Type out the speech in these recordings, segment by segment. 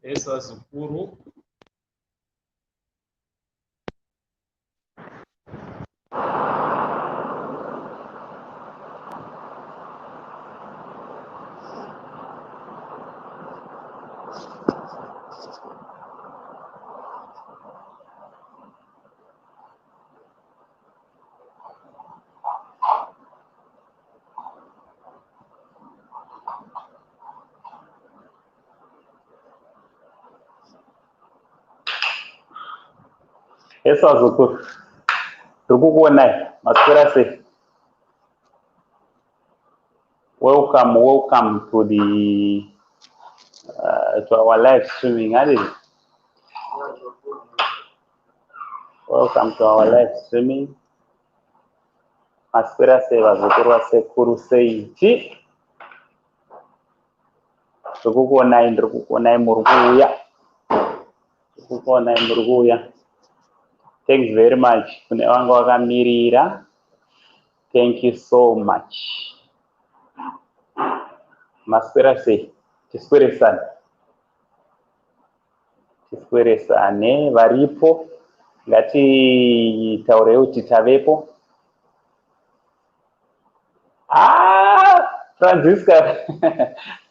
Esa zukuru. Esa zukuru. Tukukuonai, maswera say. Welcome to the to our live streaming. Welcome to our live streaming. Maswera say vazukuru sekuru seiti. Tukukuonai ndikukuonai murukuya. Tukukuonai murukuya. Thanks very much. Kune wangu wakamirira. Thank you so much. Maswera say tisweresane varipo ngatitaure kuti tavepo. Francisca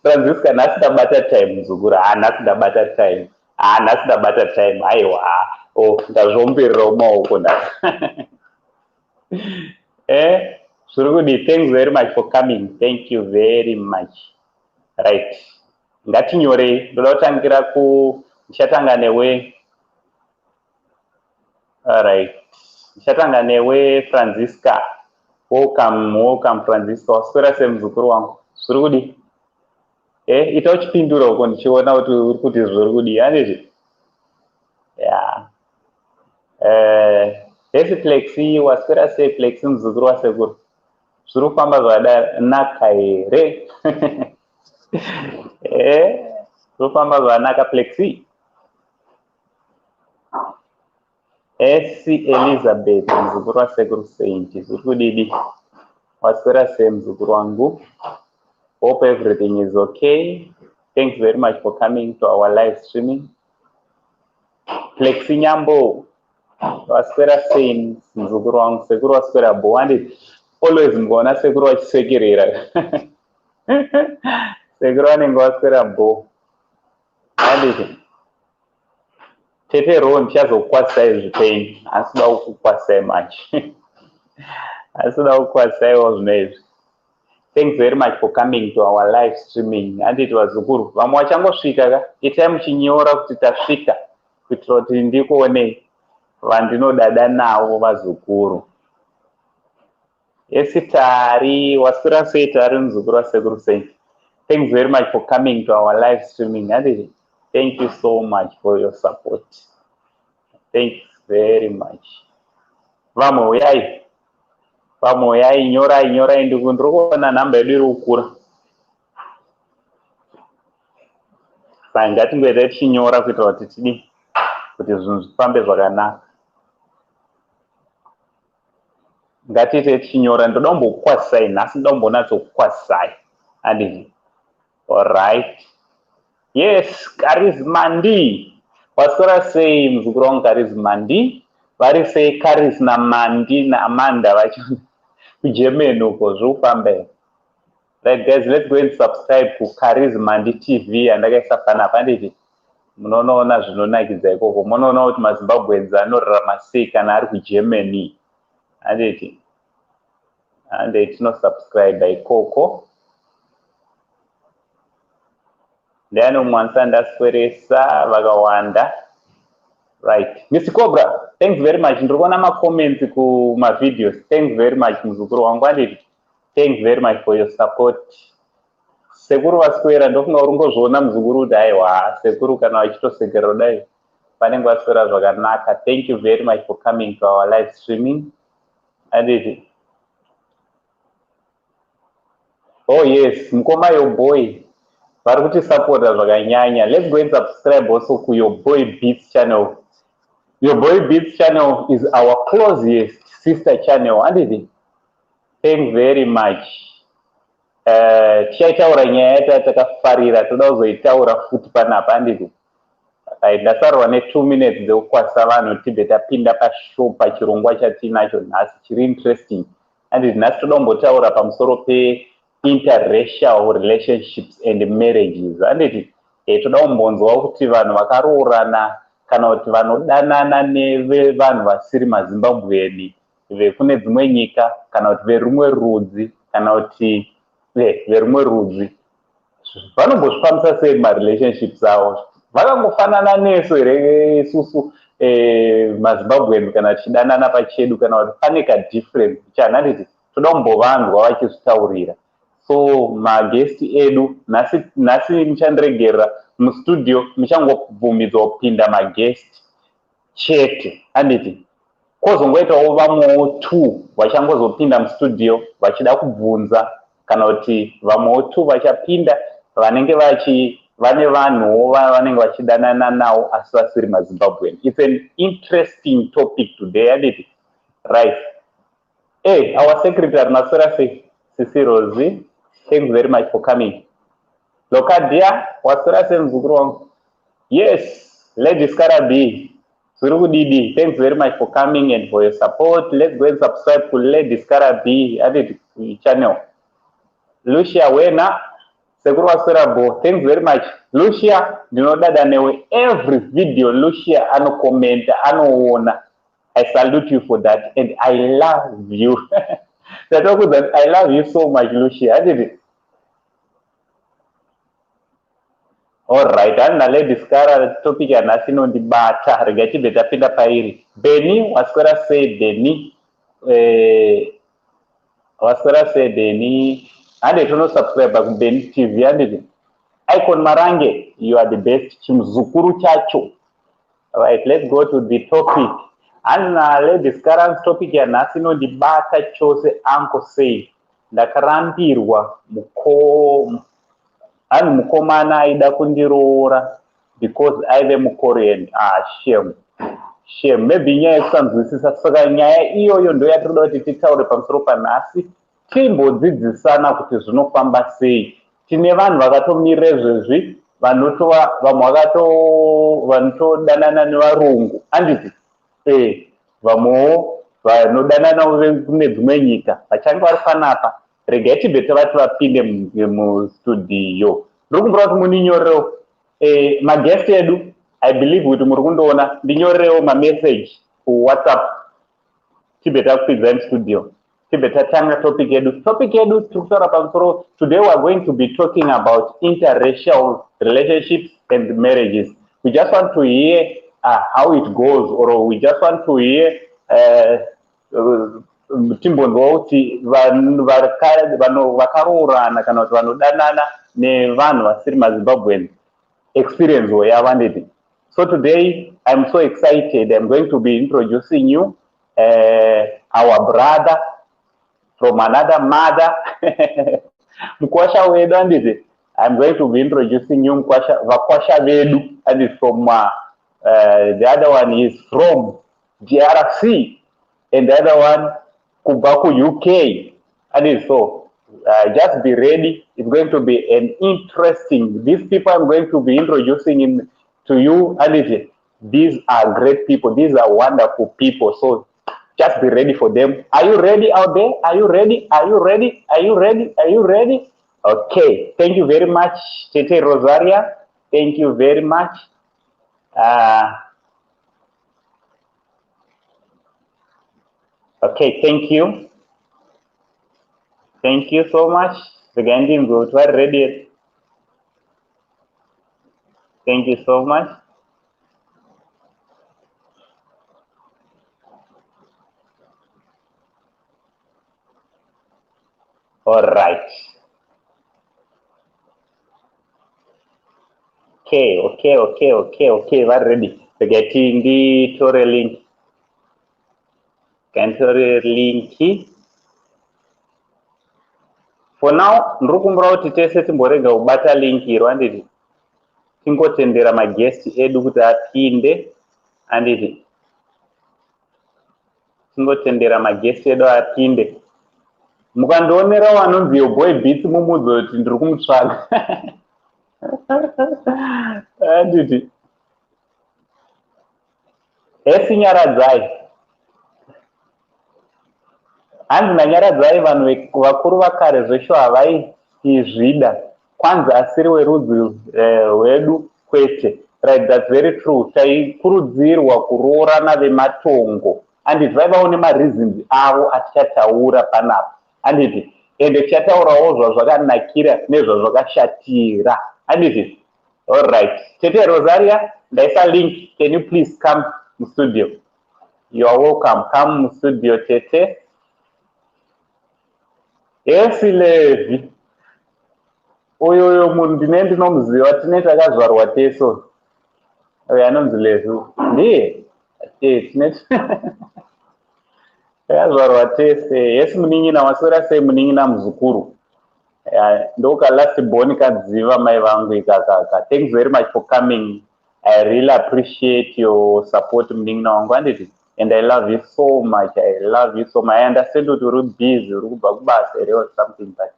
Francisca nhasi ndabata time muzukuru. Nhasi ndabata time aiwa ndazvomberera mumaoko zviri kudi. Thanks very much for coming. Thank you very much. Right, ngatinyorei. Ndoda kutangira ndichatanga newe. Alright, ndichatanga newe Francisca. Welcome Francisca. Waswera semuzukuru wangu. Zviri kudi? Ita uchipindura uko ndichiona kuti uri kuti zviri kudi. Handiti? Yeah. Hesi Plexi, waswera sei Plexi muzukuru wasekuru? Zviri kufamba zvakanaka here? Zviri kufamba zvakanaka Plexi? Esi Elizabeth muzukuru wasekuru Saint. Zviri kudidi? Waswera sei muzukuru wangu? Hope everything is okay. Thanks very much for coming to our live streaming. Plexi Nyambo, waswera sei muzukuru wangu? Sekuru waswera bo. Handiti? Always mgona sekuru wachisekerera. Sekuru wanenge waswera bo. Handiti? Tete roho ndichazokukwasai zvipenyu. Asida kukukwasai manje. Asida kukukwasaiwo zvinezvi. Thanks very much for coming to our live streaming. Handiti vazukuru, vamwe vachangosvika ka? Itai muchinyora kuti tasvika kuitira kuti ndikuonei vandinodada navo vazukuru. Esitari, waswera sei Tari muzukuru wasekuru Saint. Thanks very much for coming to our live streaming. Handiti? Thank you so much for your support. Thanks very much. Vamwe uyai, nyorai ndikuona namba yedu iri kukura. Saka ngatingoita tichinyora kuitira kuti tidii, kuti zvinhu zvifambe zvakanaka. Ngatiite tichinyora. Ndoda kumbokukwasai nhasi, ndoda kumbonatsokukwasai. Handiti? Alright. Yes, Karizmandi. Waswera sei muzukuru wangu Karizmandi? Vari sei Karis naMandi naAmanda vacho kuGermany uko zviri kufamba here? Right guys, let's go and subscribe to Karizmandi TV andakaisa panapa. Handiti? Munoona zvinonakidza ikoko. Munoona kuti maZimbabweans anorarama sei kana ari kuGermany. Handiti? Handiti tinosubscribe ikoko. Ndiani umwe andasweresa vakawanda. Right. Mr. Cobra, thanks very much. Ndiri kuona macomments kumavideos. Thanks very much muzukuru wangu. Handiti? Thanks very much for your support. Sekuru vaswera ndofunga uri ngozviona muzukuru kuti aiwa sekuru kana vachitosekerera kudai vanenge vaswera zvakanaka. Thank you very much for coming to our live streaming. Handiti? Oh yes, mukoma yoboy vari kutisapota zvakanyanya. Let's go and subscribe also to your boy Beats channel. Your boy Beats channel is our closest sister channel. Handiti? Thanks very much. Tichaitaura nyaya yatakafarira toda kuzoitaura futi panapa. Handiti? ndasarwa ne2 minutes dzekukwasa vanhu tibve tapinda pashow pachirongwa chatinacho nhasi chiri interesting. And nhasi toda kumbotaura pamusoro pe-interracial relationships and marriages. And toda kumbonzwa kuti vanhu vakaroorana kana kuti vanodanana nevanhu vasiri mazimbabweni vekune dzimwe nyika kana kuti verumwe rudzi kana kuti verumwe rudzi vanombozvifambisa sei marelationships avo. Vakangofanana nesu here isusu mazimbabweni kana tichidanana pachedu kana kuti pane kadifference chanhanditi toda kumbovanzwa vachizvitaurira. So magesti edu nhasi muchandiregerera mustudio muchangobvumidzwa kupinda magesti chete. Handiti kwozongoitawo vamwewo 2 vachangozopinda mustudio vachida kubvunza kana kuti vamwewo 2 vachapinda vanenge vane vanhuwo vanenge vachidanana nawo asi vasiri mazimbabweni. It's an interesting topic today, handiti, right? Our secretary Nasura Sisi Rosie, thanks very much for coming. Lokadia wasura mzukuru wangu. Yes, Lady Scarabi Surugudidi, thanks very much for coming and for your support. Let's go and subscribe to Lady Scarabi channel. Lucia Wena Sekuru Wasurabo, thanks very much. Lucia, ndinodada newe every video Lucia ano comment anoona. I salute you for that and I love you. That I love you so much, Lucia. Did it? All right, and now let's discuss topic and nothing on the bata. Regati beta pinda pairi. Beni waskora say Beni. Waskora say Beni. And they don't subscribe to Beni TV. And Icon Marange, you are the best. Chimzukuru chacho. All right, let's go to the topic. And let's discuss topic ya nasino dibata chose Uncle say ndakarambirwa mukomana aida kundiroora because aive mukorean. Shame maybe nyaya yekusanzwisisa. Saka nyaya iyoyo ndo yatinoda kuti titaure pamusoro panhasi timbodzidzisana kuti zvinofamba sei. Tine vanhu vakatomirira izvezvi vamwe vanotodanana nevarungu. Handiti vamwewo vanodanana kune dzimwe nyika vachange vari panapa. Regai tibve tavati vapinde mustudio. Ndiri kumbura kuti muninyorewo magesti edu. I believe kuti muri kundoona ndinyorewo mamessage kuwhatsapp tibve takwidza mustudio tibve tatanga topic edu. Topic edu tiri kutaura pamusoro. Today we are going to be talking about interracial relationships and marriages. We just want to hear how it goes, or we just want to hear timbonzwa kuti vanhu vakaroorana kana kuti vanodanana nevanhu vasiri mazimbabweni experience yavo. Nditi. So today I'm so excited. I'm going to be introducing you our brother from another mother. Mkwasha wedu. Nditi. I'm going to be introducing you vakwasha vedu. And it's from the other one is from DRC, and the other one Kubaku UK. And so just be ready. It's going to be an interesting. These people I'm going to be introducing to you, and these are great people. These are wonderful people. So just be ready for them. Are you ready out there? Are you ready? Are you ready? Are you ready? Are you ready? Okay. Thank you very much, Tete Rosaria. Thank you very much. Okay, thank you. Thank you so much. The Gandhi Group are ready. Thank you so much. All right. Okay. We're ready. Getting the Tore link. Can Tore link? For now, nrukumbura kuti tese timborega kubata link iro anditi. Tingotendera magesti edu kuti apinde anditi. Tingotendera magesti edu apinde. Mukandionera vanonzi boy beats mumudzo kuti ndiri kumutsvaga. Anditi. esinyaradzai hanzi nanyaradzai vanhu vakuru vakare zvesho havaizvida kwanza asiri werudzi rwedu kwete. Right, that's very true. Taikurudzirwa kuroorana vematongo anditi vaivawo nemareasons avo atichataura panapa anditi ende tichataurawo zvazvakanakira nezvazvakashatira anditi. All right, Tete Rosaria, ndaisa link. Can you please come to studio? You are welcome. Come to studio, Tete. Yes, Levi. Oyo munhu ndine ndinomuziva, tine takazvarwa teso. Oyo anonzi Levi. Ndiye? Tine takazvarwa tese. Yes, munin'ina waswera sei munin'ina muzukuru. Ndoka last born kadziva mai vangu ikakaka. Thanks very much for coming. I really appreciate your support munin'ina wangu anditi. And I love you so much. I love you so much. I understand that you're busy or something, but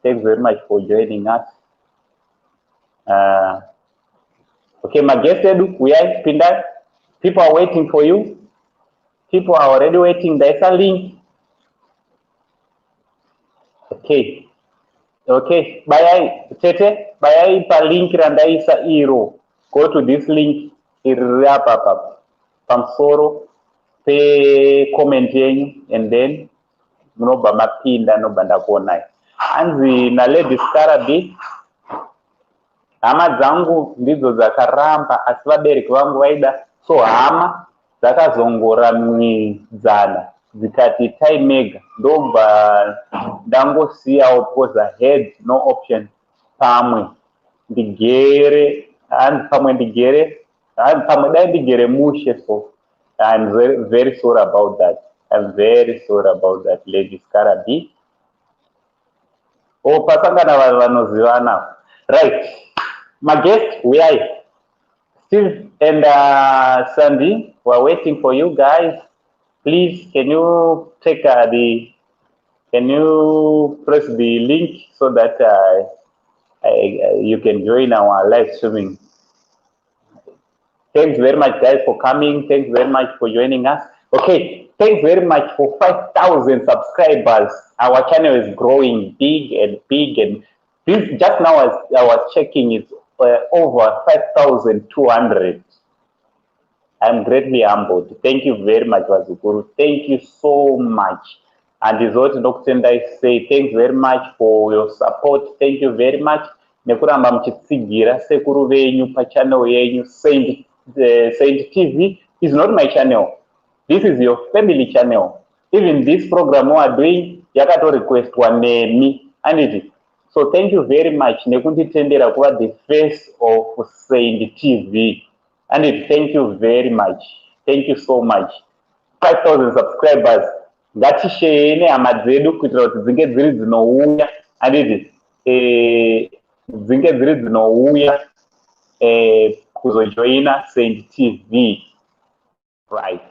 thanks very much for joining us. Okay, my guest, we are Pinda. People are waiting for you. People are already waiting. There's a link. Okay. Okay. Bye, Tete. Bye, link randaisa iro. Go to this link. Irapapap. Pamsoro. Pay comment yenyu and then munoba mapinda nobanda kuonai. Anzi na Lady Scaraby hama dzangu ndidzo dzakaramba asi vabereki vangu vaida so hama dzakazongora midzana dzikati taimega ndobva ndangosiyawo because I had no option pamwe ndigere hanzi pamwe dai ndigere mushe. So I'm very, very sorry about that. I'm very sorry about that, Lady Scaraby. Oh, pasangana vanozivana. Right. My guest, we are Steve and Sandy. We're waiting for you guys. Please, can you take can you press the link so that you can join our live streaming? Thanks very much, guys, for coming. Thanks very much for joining us. Okay, thanks very much for 5,000 subscribers. Our channel is growing big and big. And this, just now as I was checking, it's over 5,200. I'm greatly humbled. Thank you very much, Wazukuru. Thank you so much. And this what Dr. I say, thanks very much for your support. Thank you very much. Nekuramba mchitsigira sekuru venyu pa channel yenyu Saint TV is not my channel. This is your family channel. Even this program we are doing, yakato request one name and it. So thank you very much. Nekunditendera kuva the face of Saint TV. And it, thank you very much. Thank you so much. 5,000 subscribers. Ngatishene hama dzedu kuitira kuti dzinge dziri dzinouya and it dzinge dziri dzinouya kuzojoina Saint TV. Right.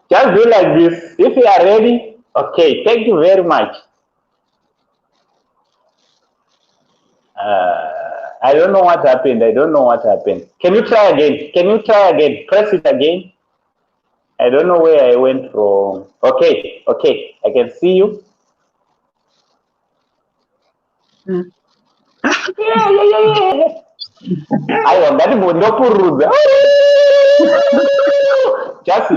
Just do like this. If you are ready, okay. Thank you very much. I don't know what happened. I don't know what happened. Can you try again? Can you try again? Press it again. I don't know where I went from. Okay, okay. I can see you. Yeah. I am that Mundopuruza. Just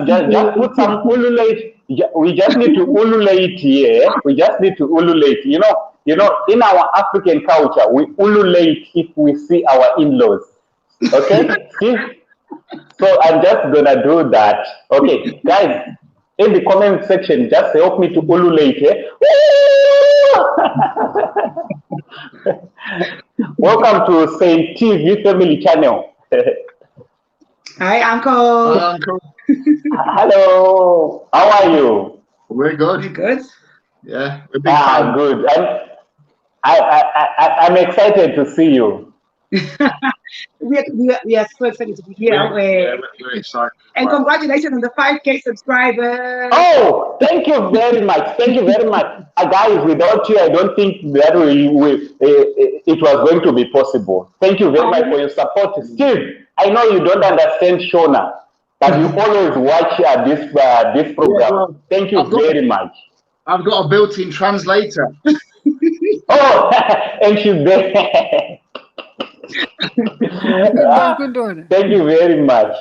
put some ululate. We just need to ululate here. We just need to ululate. You know, in our African culture, we ululate if we see our in-laws. Okay? So I'm just gonna do that. Okay, guys, in the comment section, just help me to ululate here. Welcome to Saint TV Family Channel. Hi, Uncle. Hi, Uncle. Hello. How are you? We're good. We're good. Yeah, we're big fans. Good. I'm excited to see you. we are so excited to be here. We're excited. And congratulations on the 5K subscribers. Oh, thank you very much. Thank you very much. Guys, without you, I don't think that it was going to be possible. Thank you very much for your support. Steve, I know you don't understand Shona, but you always watch this program. Yeah, well, Thank you very much. I've got a built-in translator. Oh, and she's there. Thank you very much.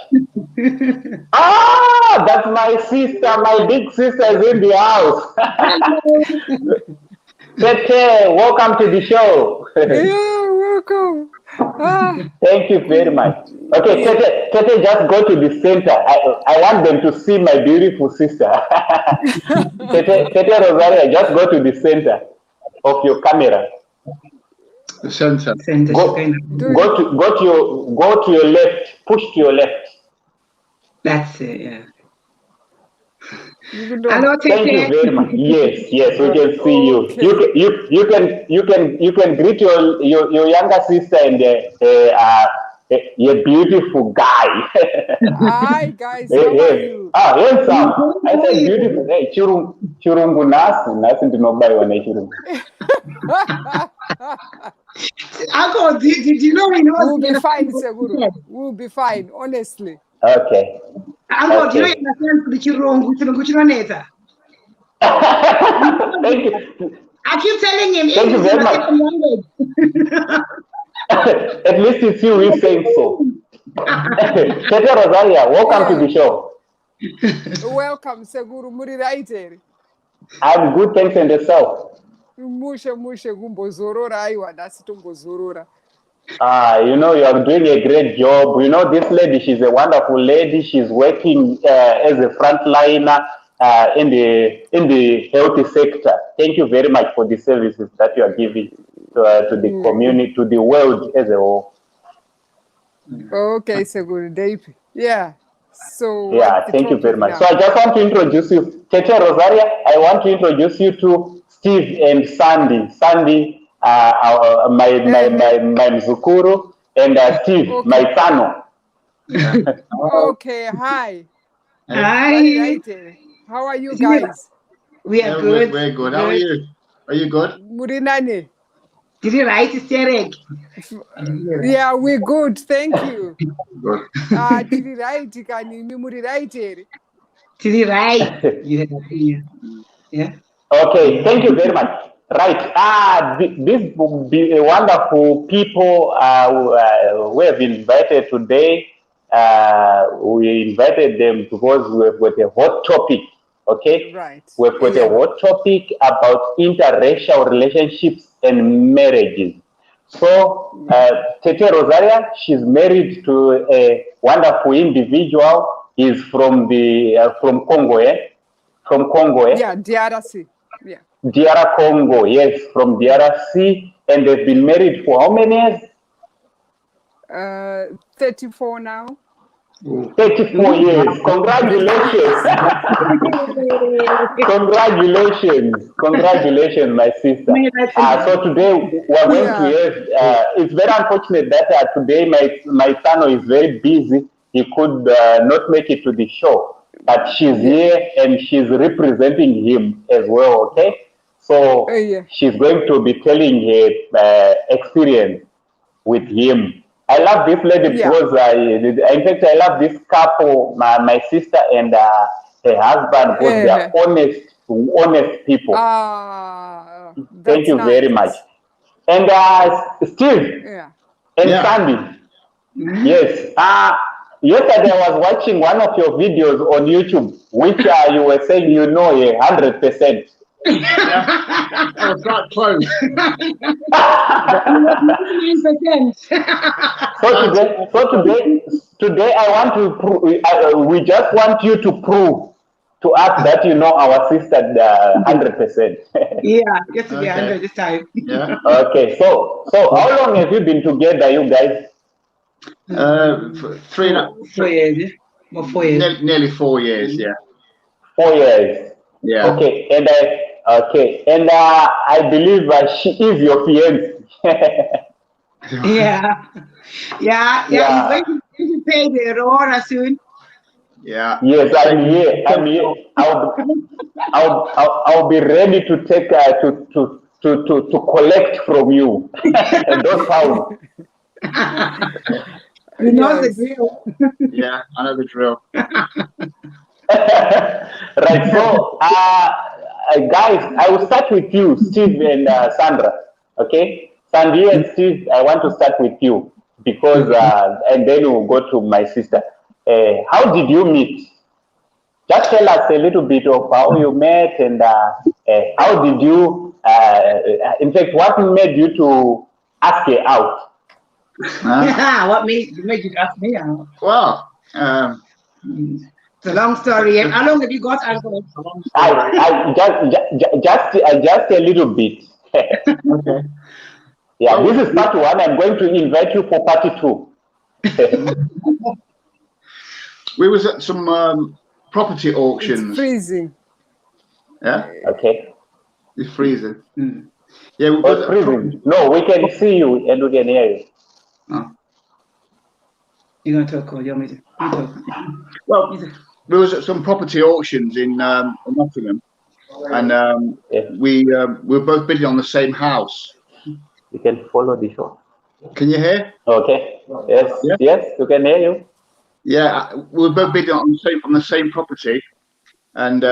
Ah, that's my sister. My big sister is in the house. Tete, welcome to the show. Yeah, welcome. Thank you very much. Okay, Tete, just go to the center. I want them to see my beautiful sister. Tete Rosaria, just go to the center of your camera. The center. Go to your left. Push to your left. That's it. Yeah. Hello, thank you very much. Yes, we can see you. Okay. You can greet your younger sister and your beautiful guy. Hi guys, how are you? Handsome. I said beautiful. Hey, churungu nasi ndinobayiwa nechirungu. Uncle, did you know we know? We'll be fine, Seguru. We'll be fine, honestly. Okay. Uncle, do you know you understand the chirungu? Thank you. I keep telling him. Thank you very much. At least it's you who saying so. Tete Rosaria, welcome to the show. Welcome, Seguru. Muriraite. I'm good, thanks, and yourself. Mushe gumbozorora aiwa dasi tombozorora. You know, you are doing a great job. You know, this lady, she's a wonderful lady. She's working as a frontliner in the healthy sector. Thank you very much for the services that you are giving to the community, to the world as a whole. Okay, Seguru, Dave. Yeah. So yeah, thank you very much. Now? So I just want to introduce you, Tete Rosaria. I want to introduce you to Steve and Sandy. Sandy, my mzukuru, and Steve, okay. My tano. Okay, hi. Hi. How are you guys? We are good. We're good. How are you? Are you good? Murinani. Did you write it, Derek? Yeah, we're good. Thank you. Good. Did you write it? Can you write it? Did you write? Yeah. Okay, thank you very much. Right. This will be a wonderful people we have invited today. We invited them because we've got a hot topic. Okay. Right. We've got a hot topic about interracial relationships and marriages. So, Tete Rosaria, she's married to a wonderful individual. He's from Congo, eh? From Congo, eh? Yeah, DRC. Yeah. DR Congo, yes, from DRC, and they've been married for how many years? 34 now. 34 years. Congratulations. Congratulations, my sister. So today we're going to have, it's very unfortunate that today my son is very busy. He could not make it to the show, but she's here and she's representing him as well, okay? So she's going to be telling her experience with him. I love this lady because, in fact, I love this couple, my sister and her husband, because they are honest people. Thank you very much. And Steve and Sandy, yes. Yesterday I was watching one of your videos on YouTube, which you were saying 100%. Yeah, I was that close. So today I want to prove, we just want you to prove to us that you know our sister 100%. Yeah, just to be 100 this time. Yeah. Okay, so how long have you been together, you guys? 4 years. Well, 4 years. Nearly 4 years, yeah. 4 years. Yeah. Okay, and I believe she is your fiancée. Yeah. He's going to pay the Aurora soon. Yeah. Yes, I'm here. I'll be ready to take to collect from you those pounds. You know the Yes. drill. Yeah, I know the drill. Right. So, guys, I will start with you, Steve and Sandra. Okay, Sandy and Steve, I want to start with you because, and then we'll go to my sister. How did you meet? Just tell us a little bit of how you met and how did you, in fact, what made you to ask her out? What made you ask me out? Well, It's a long story. How long have you got, Uncle? Just a little bit. okay. Yeah, this is part one. I'm going to invite you for part two. We was at some property auctions. It's freezing. Yeah, Okay. it's freezing. Yeah, we What's was freezing? No, we can see you and we can hear you. You're going to talk or you want me to? You talk. Well, we was at some property auctions in Nottingham, and we were both bidding on the same house. You can follow the show. Can you hear? Okay. Yes. Yeah. Yes, we can hear you. Yeah, we were both bidding on the same property, and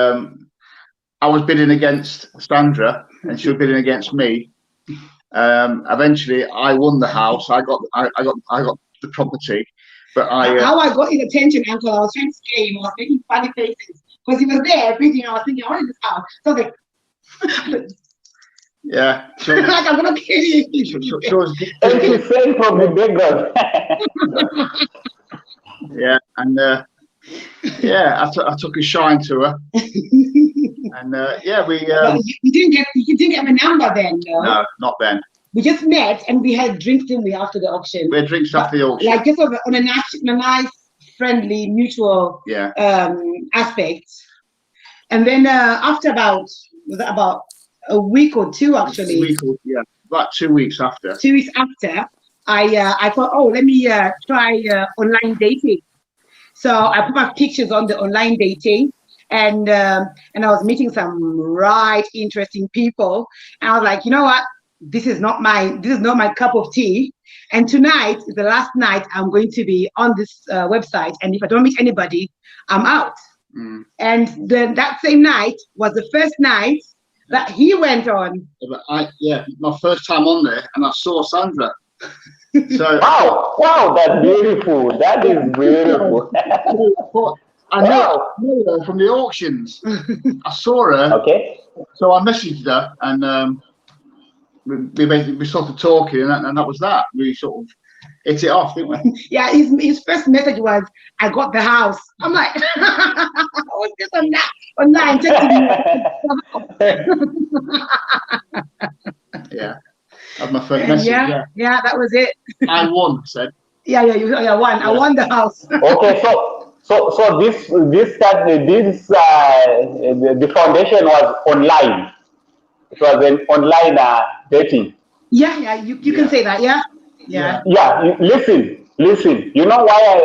I was bidding against Sandra, and she was bidding against me. Eventually, I won the house. I got the property, but how I got his attention, Uncle, I was trying to scare him. I was making funny faces because he was there bidding. I was thinking, I wanted this house. So I was like, yeah. So, like I'm gonna kill you. And she sang from the background. Yeah, and yeah, I took a shine to her, and yeah, we. You didn't get my number then, though. No, not then. We just met and we had drinks, didn't we, after the auction? We had drinks after the auction. Like just on a nice, friendly, mutual aspect. And then after about a week or two, actually. About 2 weeks after. 2 weeks after, I thought, oh, let me try online dating. So I put my pictures on the online dating, and I was meeting some right interesting people. And I was like, you know what? This is not my cup of tea. And tonight is the last night I'm going to be on this website. And if I don't meet anybody, I'm out. And then that same night was the first night that he went on. My first time on there, and I saw Sandra. So wow, that's beautiful. That is beautiful. I knew her from the auctions. I saw her. Okay. So I messaged her, and we started talking, and that was that. We sort of hit it off, didn't we? Yeah, his first message was, "I got the house." I'm like, I was just online texting you. Yeah. That's my first message. Yeah, that was it. I won, said. Yeah, you won. I won the house. Okay, so this the foundation was online. It was an online dating. Yeah, you can say that. Yeah. Listen. You know why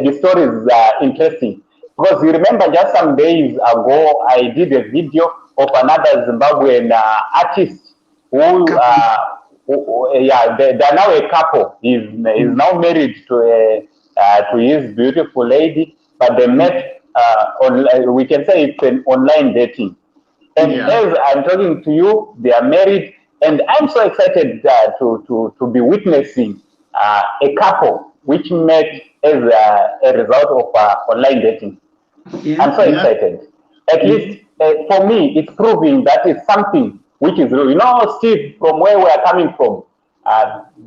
the story is interesting? Because you remember just some days ago, I did a video of another Zimbabwean artist who they're now a couple. He's now married to his beautiful lady, but they met we can say it's an online dating. And as I'm talking to you, they are married, and I'm so excited to be witnessing a couple which met as a result of online dating. I'm so excited. At least for me, it's proving that it's something which is real. You know, Steve, from where we are coming from,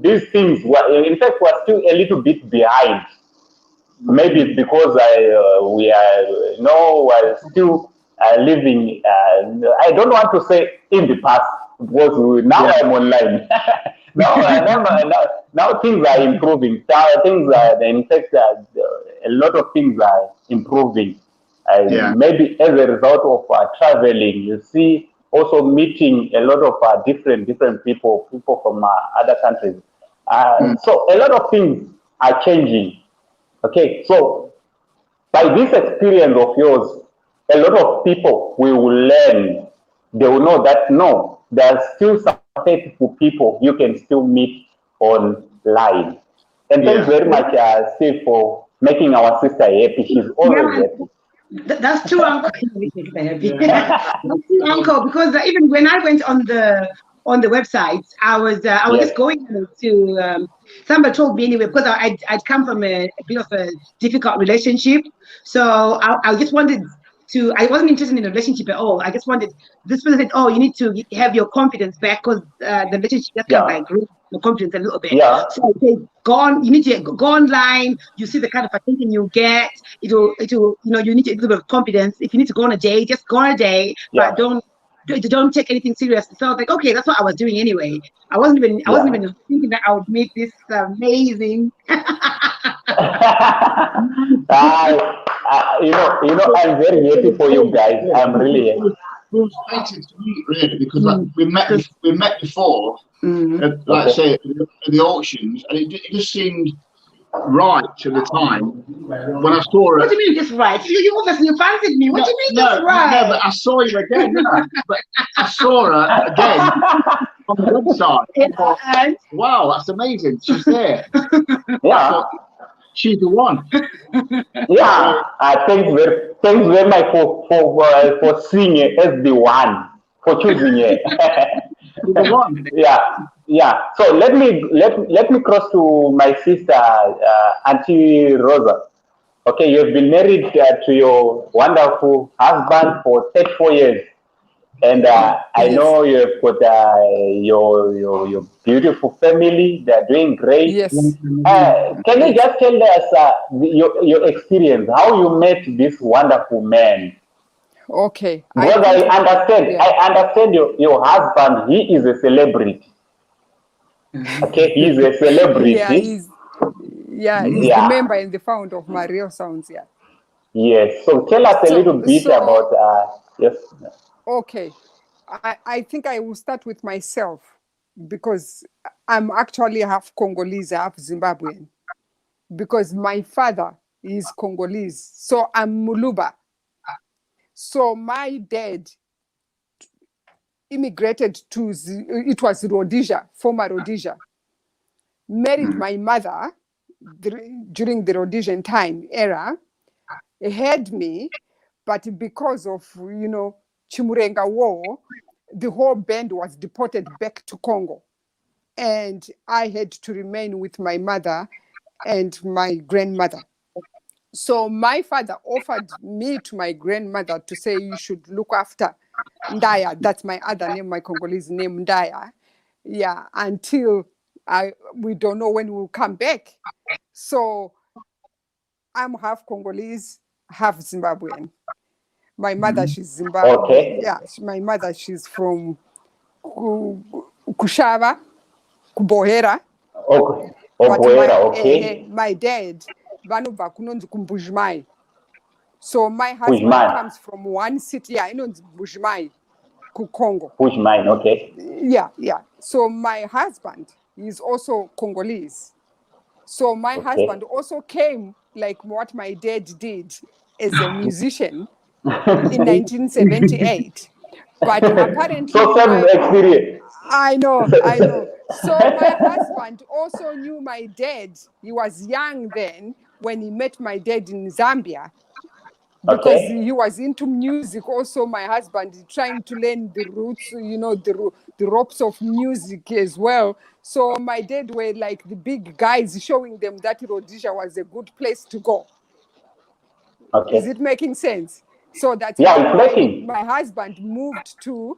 these things were, in fact, we're still a little bit behind. Maybe it's because we're still living. I don't want to say in the past, because now I'm online. Now things are improving. Things are, in fact, a lot of things are improving. Maybe as a result of traveling, you see, also meeting a lot of different people from other countries. So a lot of things are changing. Okay, so by this experience of yours, a lot of people will learn. They will know that no, there are still some faithful people you can still meet online. And thanks very much, Steve, for making our sister happy. She's always happy. That's true, Uncle. That's true, Uncle. Because even when I went on the website, I was just going to. Somebody told me anyway, because I'd come from a bit of a difficult relationship, so I just wanted to. I wasn't interested in a relationship at all. I just wanted. This person said, "Oh, you need to have your confidence back because the relationship just kind of like grew your confidence a little bit." Yeah. So I said, "Go on. You need to go online. You see the kind of attention you get. It'll. You know, you need a little bit of confidence. If you need to go on a date, just go on a date, but don't take anything serious." So I was like, okay, that's what I was doing anyway. I wasn't even thinking that I would meet this amazing. I'm very happy for you guys. I'm really happy. We were excited to meet, really, because we met before, like I say, at the auctions, and it just seemed right at the time when I saw her. What do you mean just right? You obviously fancied me. What do you mean just right? No, but I saw you again, didn't I? But I saw her again on the website. I thought, wow, that's amazing. She's there. Yeah. She's the one. Yeah. Thanks very much for seeing it as the one, for choosing it. The one. Yeah. So let me cross to my sister, Auntie Rosa. Okay, you have been married to your wonderful husband for 34 years, and I know you have got your beautiful family. They're doing great. Yes. Can you just tell us your experience, how you met this wonderful man? Okay. Because I understand your husband. He is a celebrity. Okay, he's a celebrity. He's the member and the founder of My Real Sounds. Yeah. Yes. So tell us a little bit about yes. Okay. I think I will start with myself because I'm actually half Congolese, half Zimbabwean. Because my father is Congolese, so I'm Muluba. So my dad immigrated to, it was Rhodesia, former Rhodesia, married my mother during the Rhodesian time era, had me, but because of, Chimurenga War, the whole band was deported back to Congo. And I had to remain with my mother and my grandmother. So my father offered me to my grandmother to say, you should look after Ndaya. That's my other name, my Congolese name, Ndaya. Yeah, until we don't know when we'll come back. So I'm half Congolese, half Zimbabwean. My mother, she's Zimbabwean. Okay. Yeah, my mother, she's from Kushava, Kubohera. Okay. But my dad, vanobva kunonzi kumbuzhmai. So my husband comes from one city, inonzi Bushmai, Congo. Bushmai, okay. Yeah. So my husband is also Congolese. So my husband also came like what my dad did as a musician in 1978. But apparently experience. I know. So my husband also knew my dad. He was young then when he met my dad in Zambia. Because he was into music also, my husband, trying to learn the roots, the ropes of music as well. So my dad were like the big guys showing them that Rhodesia was a good place to go. Okay. Is it making sense? So that's my husband moved to,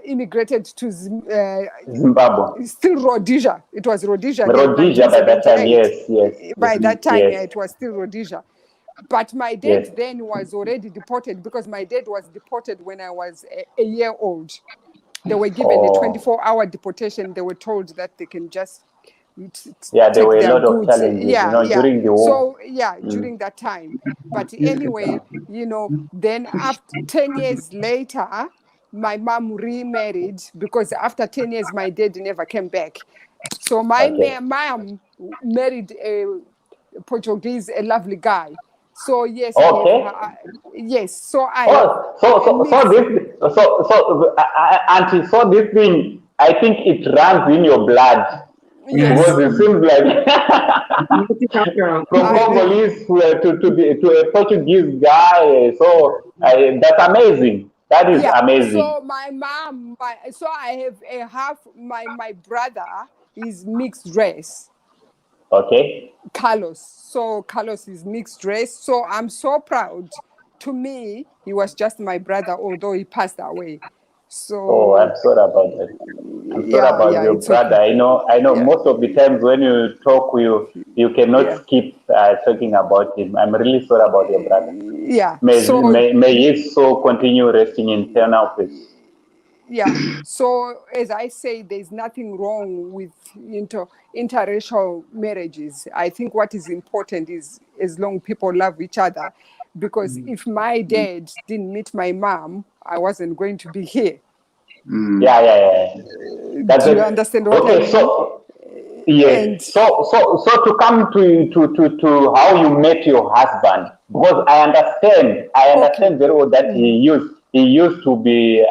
immigrated to Zimbabwe. Still Rhodesia. It was Rhodesia. Rhodesia by that time, yes. By that time, it was still Rhodesia. But my dad then was already deported because my dad was deported when I was a year old. They were given a 24-hour deportation. They were told that they can just there were a lot of challenges, during the war. So, during that time. But anyway, then after 10 years later, my mom remarried because after 10 years, my dad never came back. So my mom married a Portuguese, a lovely guy. So yes, yes. So Auntie, so this thing, I think it runs in your blood. Yes. Because it seems like Multicultural. from Congolese to a Portuguese guy. So that's amazing. That is amazing. So my mom, so I have a half. My brother is mixed race. Okay. Carlos. So Carlos is mixed race. So I'm so proud. To me, he was just my brother, although he passed away. So Oh, I'm sorry about that. I'm sorry about your brother. Okay. I know most of the times when you talk, you cannot skip talking about him. I'm really sorry about your brother. Yeah. May his soul continue resting in eternal peace. Yeah. So as I say, there's nothing wrong with interracial marriages. I think what is important is as long people love each other, because if my dad didn't meet my mom, I wasn't going to be here. Yeah. Do you understand what I mean? So yes. So to come to how you met your husband, because I understand very well that he used to be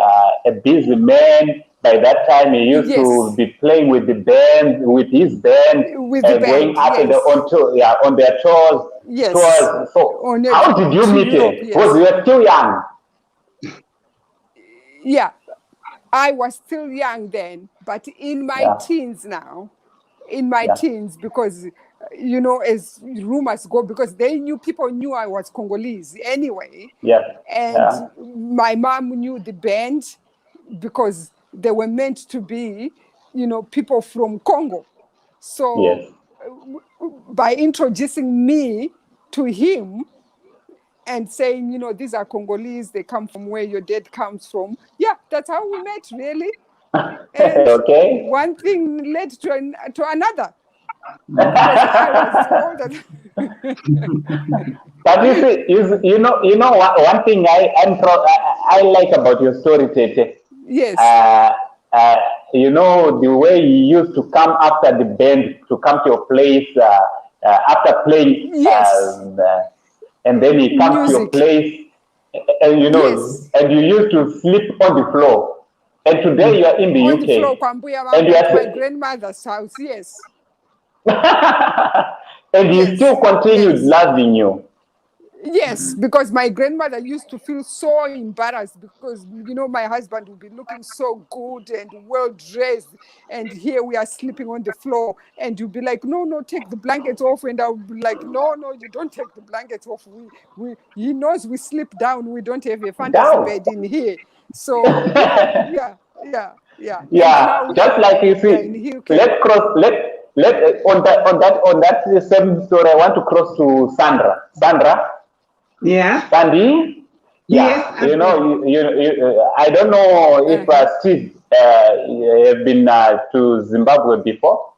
a busy man. By that time, he used to be playing with his band, going out on their tours. Yes. So how did you meet him? Because you were still young. Yeah, I was still young then, but in my teens now. In my teens, because as rumors go, because people knew I was Congolese anyway. And my mom knew the band because they were meant to be, people from Congo. So by introducing me to him and saying, these are Congolese, they come from where your dad comes from. Yeah, that's how we met, really. And one thing led to another. Because I was older. But you know one thing I like about your story, Tete. Yes. The way you used to come after the band to come to your place after playing. Yes. And then he comes to your place, and and you used to sleep on the floor. And today you are in the on UK. The floor, and you are my grandmother's house. Yes. And he still continued loving you. Yes, because my grandmother used to feel so embarrassed because, my husband would be looking so good and well dressed. And here we are sleeping on the floor. And you'd be like, no, take the blankets off. And I would be like, no, you don't take the blankets off. He knows we sleep down. We don't have a fantasy bed in here. So, yeah. Yeah, just like you see, let's cross, on that same story, I want to cross to Sandra. Sandra? Yeah. Sandy? Yes. I don't know if Steve have been to Zimbabwe before.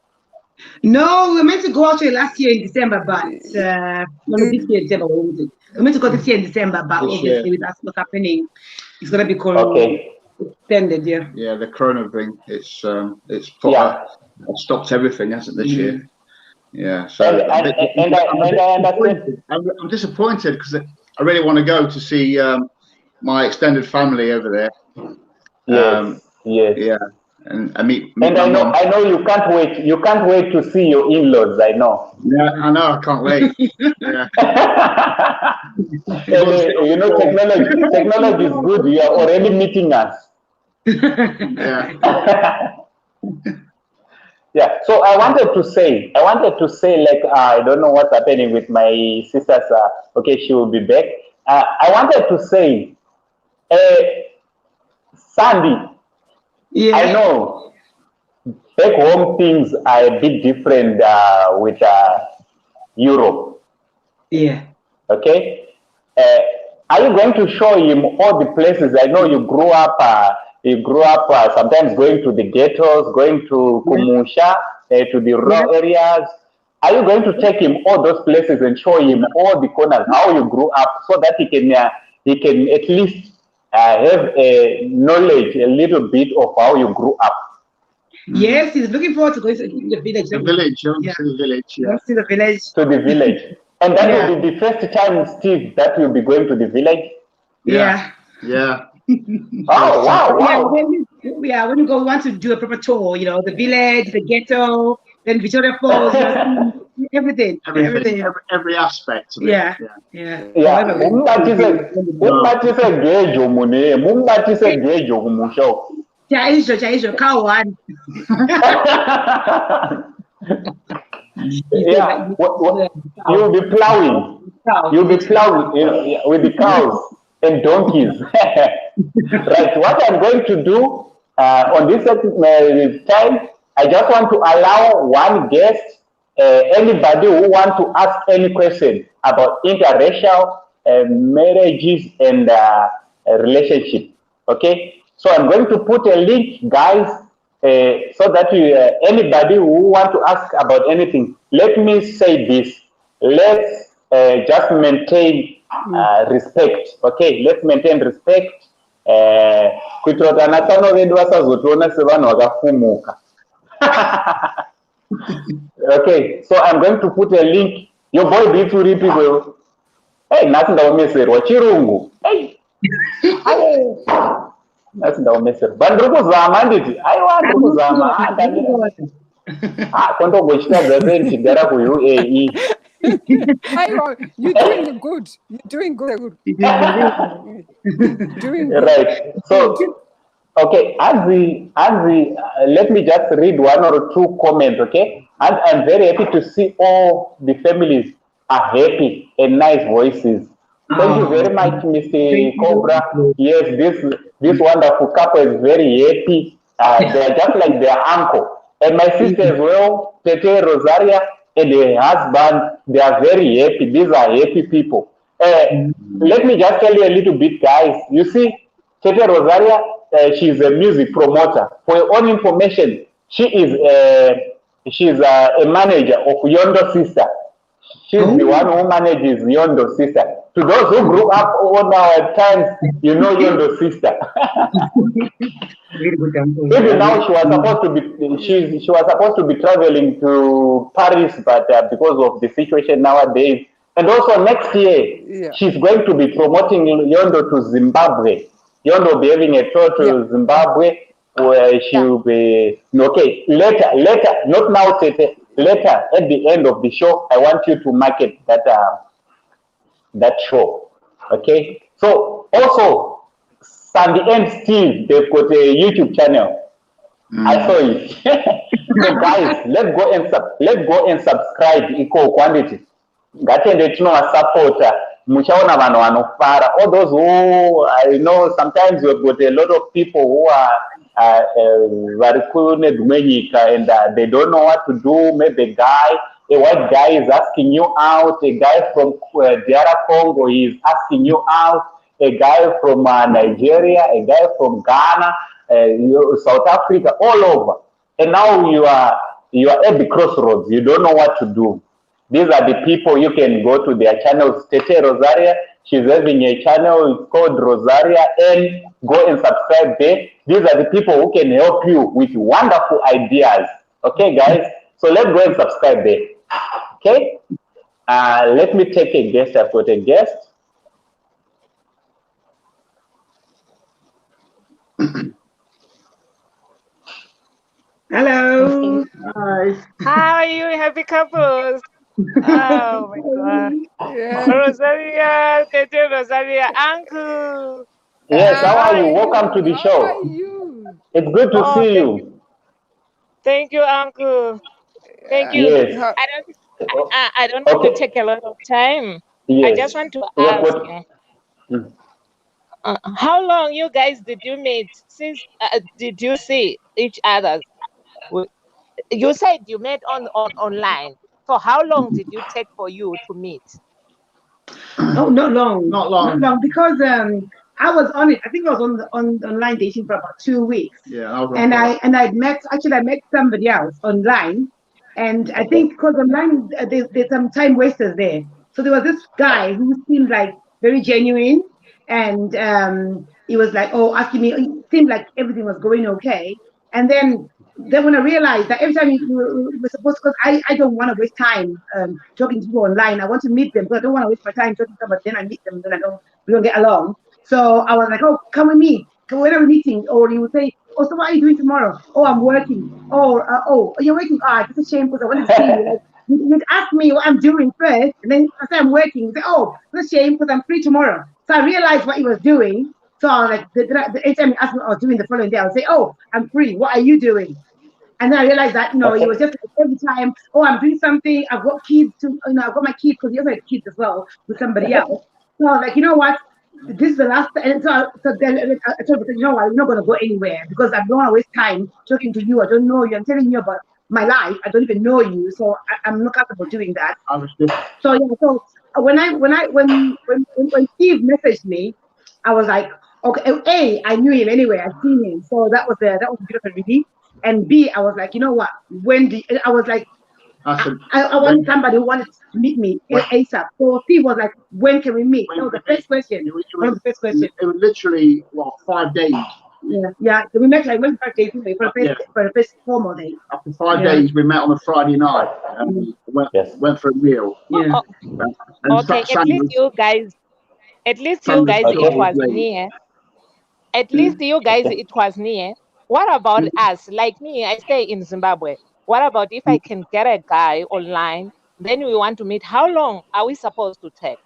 No, we were meant to go actually last year in December, but this year in December. We meant to go this year in December, but obviously with what's happening, it's gonna be extended. Yeah, the corona thing. It's stopped everything, hasn't it, this year? Yeah. So I'm disappointed because I really want to go to see my extended family over there. Yes. Yeah. And meet and I know you can't wait. You can't wait to see your in-laws. I know. Yeah, I know. I can't wait. Yeah. Technology is good. You are already meeting us. Yeah. Yeah. So I wanted to say, like, I don't know what's happening with my sisters. Okay, she will be back. I wanted to say, Sandy. Yeah. I know back home things are a bit different with Europe. Yeah. Okay. Are you going to show him all the places? I know you grew up. Sometimes going to the ghettos, going to Kumusha, to the rural areas. Are you going to take him all those places and show him all the corners how you grew up, so that he can at least have a knowledge a little bit of how you grew up? Yes, he's looking forward to going to the village. The village, to the village. Yeah. To the village. To the village. And that will be the first time, Steve, that you'll be going to the village? Yeah. Oh, wow. When we go, we want to do a proper tour, the village, the ghetto, then Victoria Falls, everything. Every aspect of it. Yeah. Mumbatise gejo mune, mumbatise gejo kumusho. Chaisho, cow one. Yeah, you'll be plowing. You'll be plowing, with the cows and donkeys. Right. What I'm going to do on this time, I just want to allow one guest, anybody who want to ask any question about interracial marriages and relationship. Okay. So I'm going to put a link, guys, so that anybody who want to ask about anything. Let me say this. Let's just maintain respect. Okay, let's maintain respect. Kuitira kuti anatano vedu vasazotiona sevanhu vakafumuka. Okay, so I'm going to put a link. Your boy beats uri people. Hey, nhasi ndaomeserwa chirungu. Hey. Nhasi ndaomeserwa. But ndiri kuzama handiti. Aiwa ndiri kuzama. Kondogochitadza sei ndichigara kuUAE. You're doing good. You're doing good. Doing good. Right. So, okay, Anzi, let me just read one or two comments, okay? And I'm very happy to see all the families are happy and nice voices. Thank you very much, Mr. Cobra. Yes, this wonderful couple is very happy. They're just like their uncle. And my sister as well, Tete, Rosaria, and her husband, they are very happy. These are happy people. Let me just tell you a little bit, guys. You see, Tete Rosaria, she's a music promoter. For your own information, she's a manager of Yondo Sister. She's the one who manages Yondo Sister. To those who grew up on our times, you know Yondo Sister. Even now, she was supposed to be traveling to Paris, but because of the situation nowadays, and also next year, she's going to be promoting Yondo to Zimbabwe. Yondo will be having a tour to Zimbabwe, where she will be later, not now, Tete. Later, at the end of the show, I want you to market that show. Okay. So also, Sandy and Steve, they've got a YouTube channel. I saw it. So guys, let's go and subscribe. Equal quantity. Gatende supporter. Muchaona vanhu vanofara. All those who I know, sometimes we've got a lot of people who are and they don't know what to do. Maybe a white guy is asking you out, a guy from DR Congo is asking you out, a guy from Nigeria, a guy from Ghana, South Africa, all over. And now you are at the crossroads. You don't know what to do. These are the people. You can go to their channels. Tete Rosaria, she's having a channel called Rosaria, and go and subscribe there. These are the people who can help you with wonderful ideas. Okay, guys? So let's go and subscribe there. Okay? Let me take a guest. I've got a guest. Hello. Hi. How are you, happy couples? Oh my God. Yeah. Rosaria, Tete Rosaria, uncle. Yes, how are you? Welcome to the show. How are you? It's good to see you. Thank you, uncle. Thank you. Yes. I don't want to take a lot of time. Yes. I just want to ask how long you guys did you meet? Since did you see each other? You said you met online. So how long did you take for you to meet? Oh, not long, because I was on it. I think I was on online dating for about 2 weeks. Yeah, I met somebody else online, and I think because online there's some time wasters there. So there was this guy who seemed like very genuine, and he was like, asking me. It seemed like everything was going okay, and then when I realized that every time we're supposed to, because I don't want to waste time talking to people online. I want to meet them, but I don't want to waste my time talking to them. But then I meet them, then we don't get along. So I was like, come with me. When are we meeting? Or he would say, oh, so what are you doing tomorrow? Oh, I'm working. Oh, you're working. Ah, it's a shame because I wanted to see you. Like, you'd ask me what I'm doing first, and then I say I'm working. You say, oh, it's a shame because I'm free tomorrow. So I realized what he was doing. So I was like, the anytime he asked me what I was doing the following day, I would say, oh, I'm free. What are you doing? And then I realized that, it was just like every time, oh, I'm doing something. I've got kids I've got my kids because he also had kids as well with somebody else. So I was like, you know what? This is the last. And so then I told him, you know what? We're not going to go anywhere because I don't want to waste time talking to you. I don't know you. I'm telling you about my life. I don't even know you. So I'm not comfortable doing that. So yeah. So when Steve messaged me, I was like, okay, I knew him anyway. I'd seen him. So that was a bit of a relief. And B, I was like, you know what? I was like, I wanted somebody who wanted to meet me ASAP. So Steve was like, when can we meet? That was the first question. It was literally 5 days. Yeah. So we met like 5 days for the first formal day. After 5 days, we met on a Friday night. Went for a meal. Yeah. Okay. At least you guys, it was near. At least you guys, it was near. What about us? Like me, I stay in Zimbabwe. What about if I can get a guy online, then we want to meet? How long are we supposed to take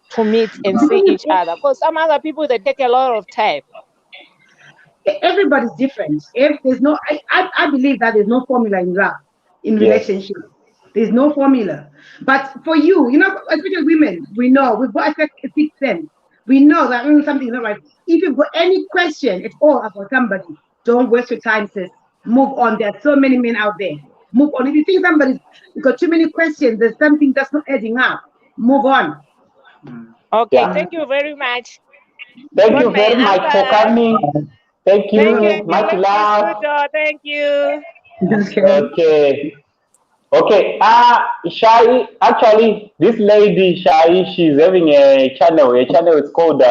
to meet and see each other? Because some other people, they take a lot of time. Everybody's different. There's no, I believe that there's no formula in love, in relationship. There's no formula. But for you, especially women, we know we've got a sixth sense. We know that something is not right. If you've got any question at all about somebody, don't waste your time, sis. Move on. There are so many men out there. Move on. If you think somebody's got too many questions, there's something that's not adding up. Move on. Okay, thank you very much. Thank you very much for coming. Thank you. Much love. Thank you. Okay. Shai, actually, this lady, Shai, she's having a channel. A channel is called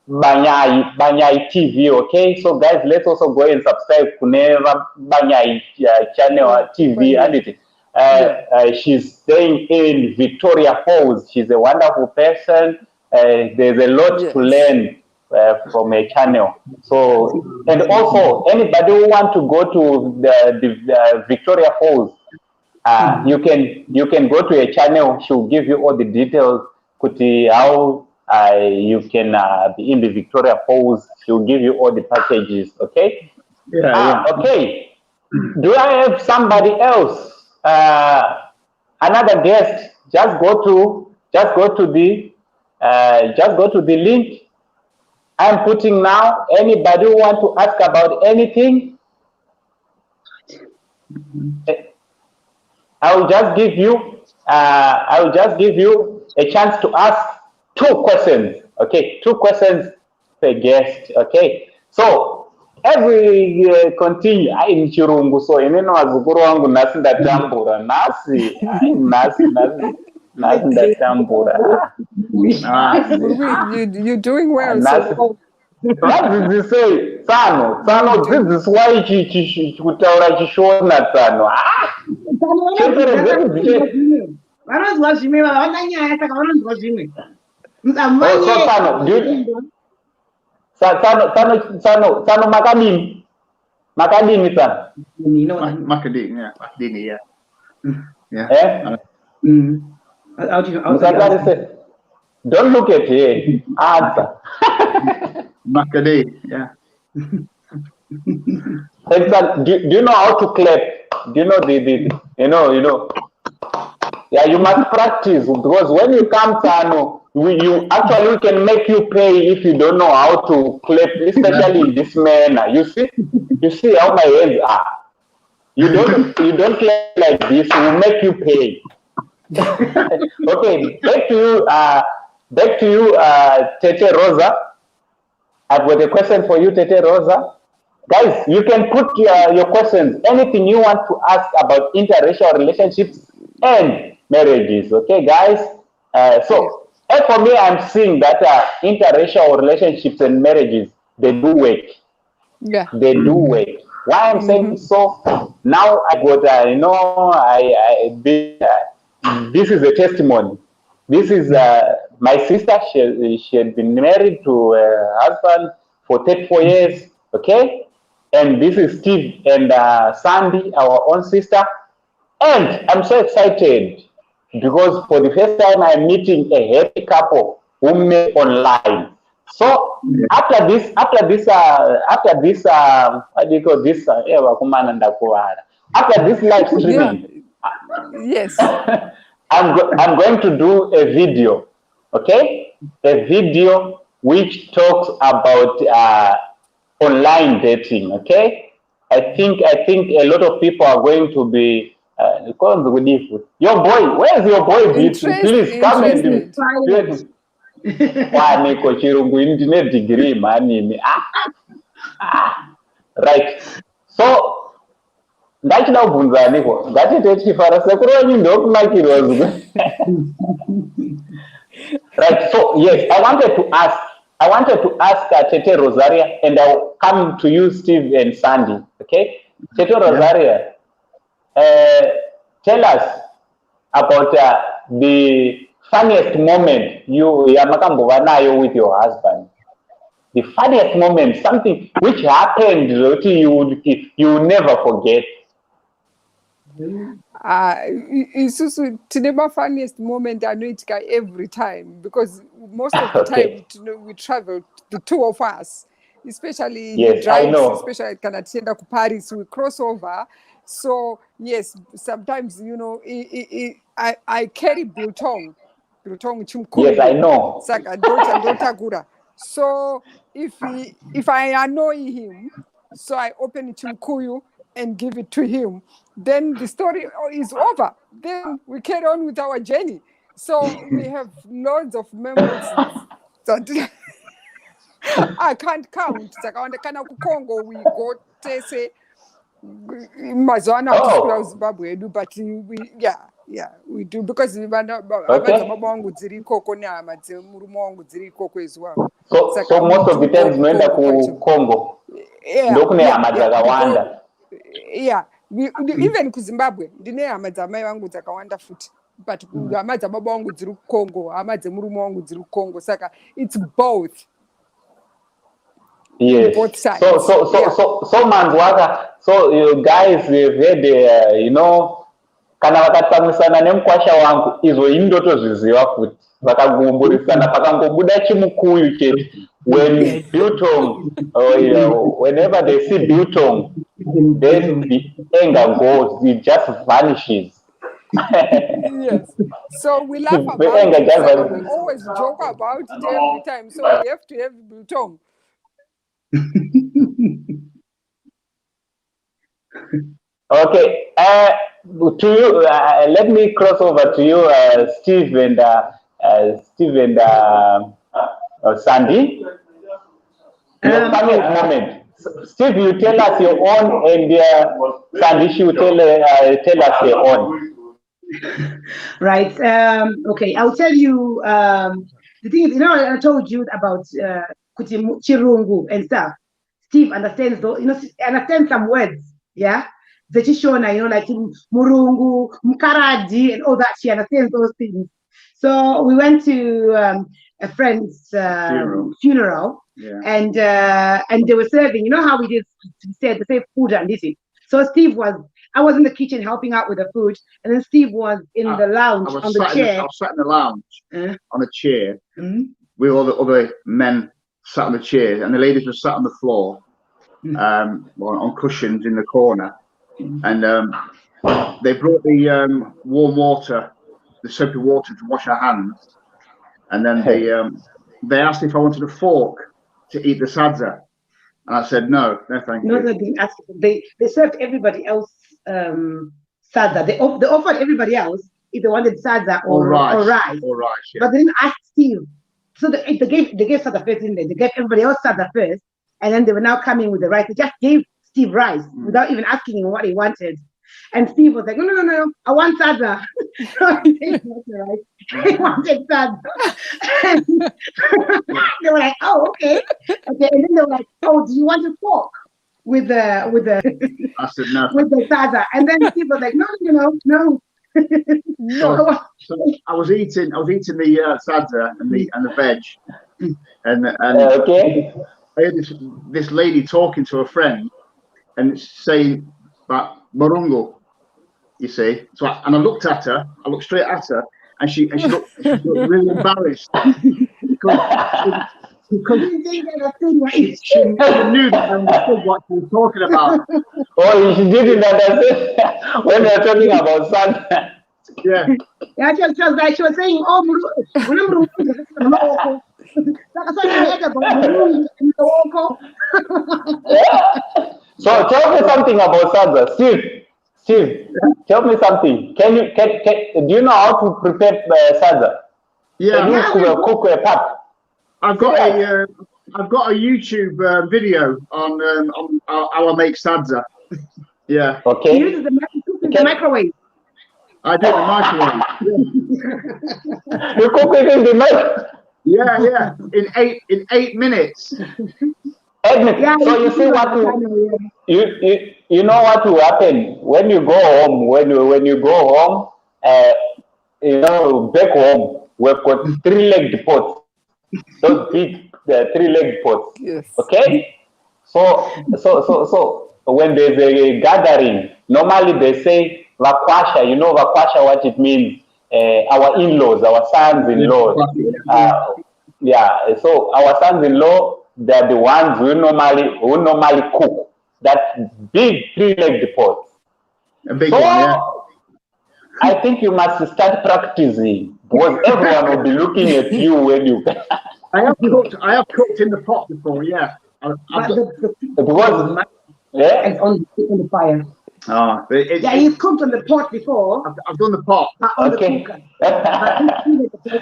Banyai TV. Okay, so guys, let's also go and subscribe to Neva Banyai channel TV. And she's staying in Victoria Falls. She's a wonderful person. There's a lot to learn from a channel. So, and also anybody who want to go to the Victoria Falls, you can go to a channel. She'll give you all the details. How you can be in the Victoria Falls. She'll give you all the packages. Okay. Okay. Do I have somebody else? Another guest? Just go to the link I'm putting now. Anybody who want to ask about anything, I will just give you a chance to ask 2 questions. Okay, 2 questions per guest. Okay, so every continue in Chirungu. So ineno wazukuru wangu nasi ndatambura nasi ndatambura. You're doing well. So. What did you say? Sano, this is why kutaura chishona Sano. Sano makadini Sano. Makadini, Don't look at here. Answer. Makadi, yeah. Do you know how to clap? Do you know the Yeah, you must practice, because when you come, Sano, we can make you pay if you don't know how to clap, especially in this manner. You see how my hands are. You don't clap like this. We'll make you pay. Okay, back to you, Tete Rosa. I've got a question for you, Tete Rosa. Guys, you can put your questions, anything you want to ask about interracial relationships and marriages. Okay, guys? So, for me, I'm seeing that interracial relationships and marriages, they do work. Yeah. They do work. Why I'm saying so? Now I got, this is a testimony. This is my sister. She had been married to her husband for 34 years. Okay, and this is Steve and Sandy, our own sister. And I'm so excited because for the first time I'm meeting a happy couple who met online. So after this, what do you call this? After this live streaming, Yes. I'm going to do a video, okay? A video which talks about online dating, okay? I think a lot of people are going to be your boy, where's your boy? Please come and degree, man. Right. So ndachida kubvunzaniko ngatite chifara sekuru wenyu ndokumakirwa right. So yes, I wanted to ask Tete Rosaria, and I'll come to you, Steve and Sandy. Okay, Tete Rosaria, tell us about the funniest moment you yamakambova nayo with your husband. The funniest moment, something which happened that you will never forget. Isusu tinema funniest moment anoitika every time, because most of the time we travel, the two of us, especially he drives, especially kana tienda ku Paris, we cross over. So yes, sometimes I carry biltong chimkulu. Yes, I know. Saka dota. So if I annoy him, so I open chimkuyu and give it to him, then the story is over. Then we carry on with our journey. So we have loads of memories that I can't count. Kana ku Congo we go Tete Mazwana to Zimbabwe, but we do, because as well. So most of the times when to Congo, even ku Zimbabwe ndine hama dzamai vangu dzakawanda futi, but hama dzababa vangu dziri Congo, hama dzemurume wangu dziri Congo, saka it's both. Yes. Both sides. So Manzwaka, so you guys had kana vakatsamwisana nemukwasha wangu izvo indotozviziva futi vakagumburisana pakangobuda chimukuyu chete. When biltong, whenever they see biltong, then the anger goes, it just vanishes. Yes. So we laugh about it. We always joke about it every time. So we have to have biltong. Okay. To you, let me cross over to you, Steve and Sandy. Your funniest moment. Steve, you tell us your own, and Sandy, she will tell us her own. Right. Okay. I'll tell you. The thing is, I told you about Chirungu and stuff. Steve understands those. Understands some words. Yeah. The Chishona, like Murungu, Mkaradi, and all that. She understands those things. So we went to a friend's funeral, and they were serving. You know how we did? They say food and this. So I was in the kitchen helping out with the food, and then Steve was in the lounge on the chair. I was sat in the lounge on a chair with all the other men sat on the chairs, and the ladies were sat on the floor on cushions in the corner. And they brought the warm water, the soapy water to wash our hands. And then they asked if I wanted a fork to eat the sadza. And I said, no, thank you. No, they didn't ask. They served everybody else sadza. They offered everybody else if they wanted sadza or rice. But they didn't ask Steve. So they gave sadza first, didn't they? They gave everybody else sadza first. And then they were now coming with the rice. They just gave Steve rice without even asking him what he wanted. And Steve was like, no, I want sadza. He wanted sadza. They were like, oh, okay. And then they were like, oh, do you want a fork with the I said no. With the sadza? And then Steve was like, no. So I was eating the sadza and the veg, and okay. I heard this lady talking to a friend, and it's saying about Morongo. You see, so and I looked at her. I looked straight at her, and she looked really embarrassed because she knew that I understood what she was talking about. Oh, she didn't understand when we are talking about Sandra. Yeah. Yeah, she was like, she was saying, oh, So tell me something about Sandra. Steve, tell me something. Do you know how to prepare Sandra? Yeah. Can you cook a pap? I've got a YouTube video on how I make sadza. Yeah. Okay. You use the microwave. I do the microwave. You cook it in the microwave. Yeah. In 8 minutes. 8 minutes. Yeah, so you see what you know what will happen when you go home. When you go home, back home, we've got 3-legged pots. Those big 3-legged pots. Yes. Okay. So when there's a gathering, normally they say vakwasha. You know vakwasha, what it means? Our in-laws, our sons-in-law. So our sons-in-law, they're the ones who normally cook that big 3-legged pot. A big one, yeah. I think you must start practicing because everyone will be looking at you when you. I have cooked in the pot before, yeah. It's on the fire. Oh, he's cooked on the pot before. I've done the pot. Okay.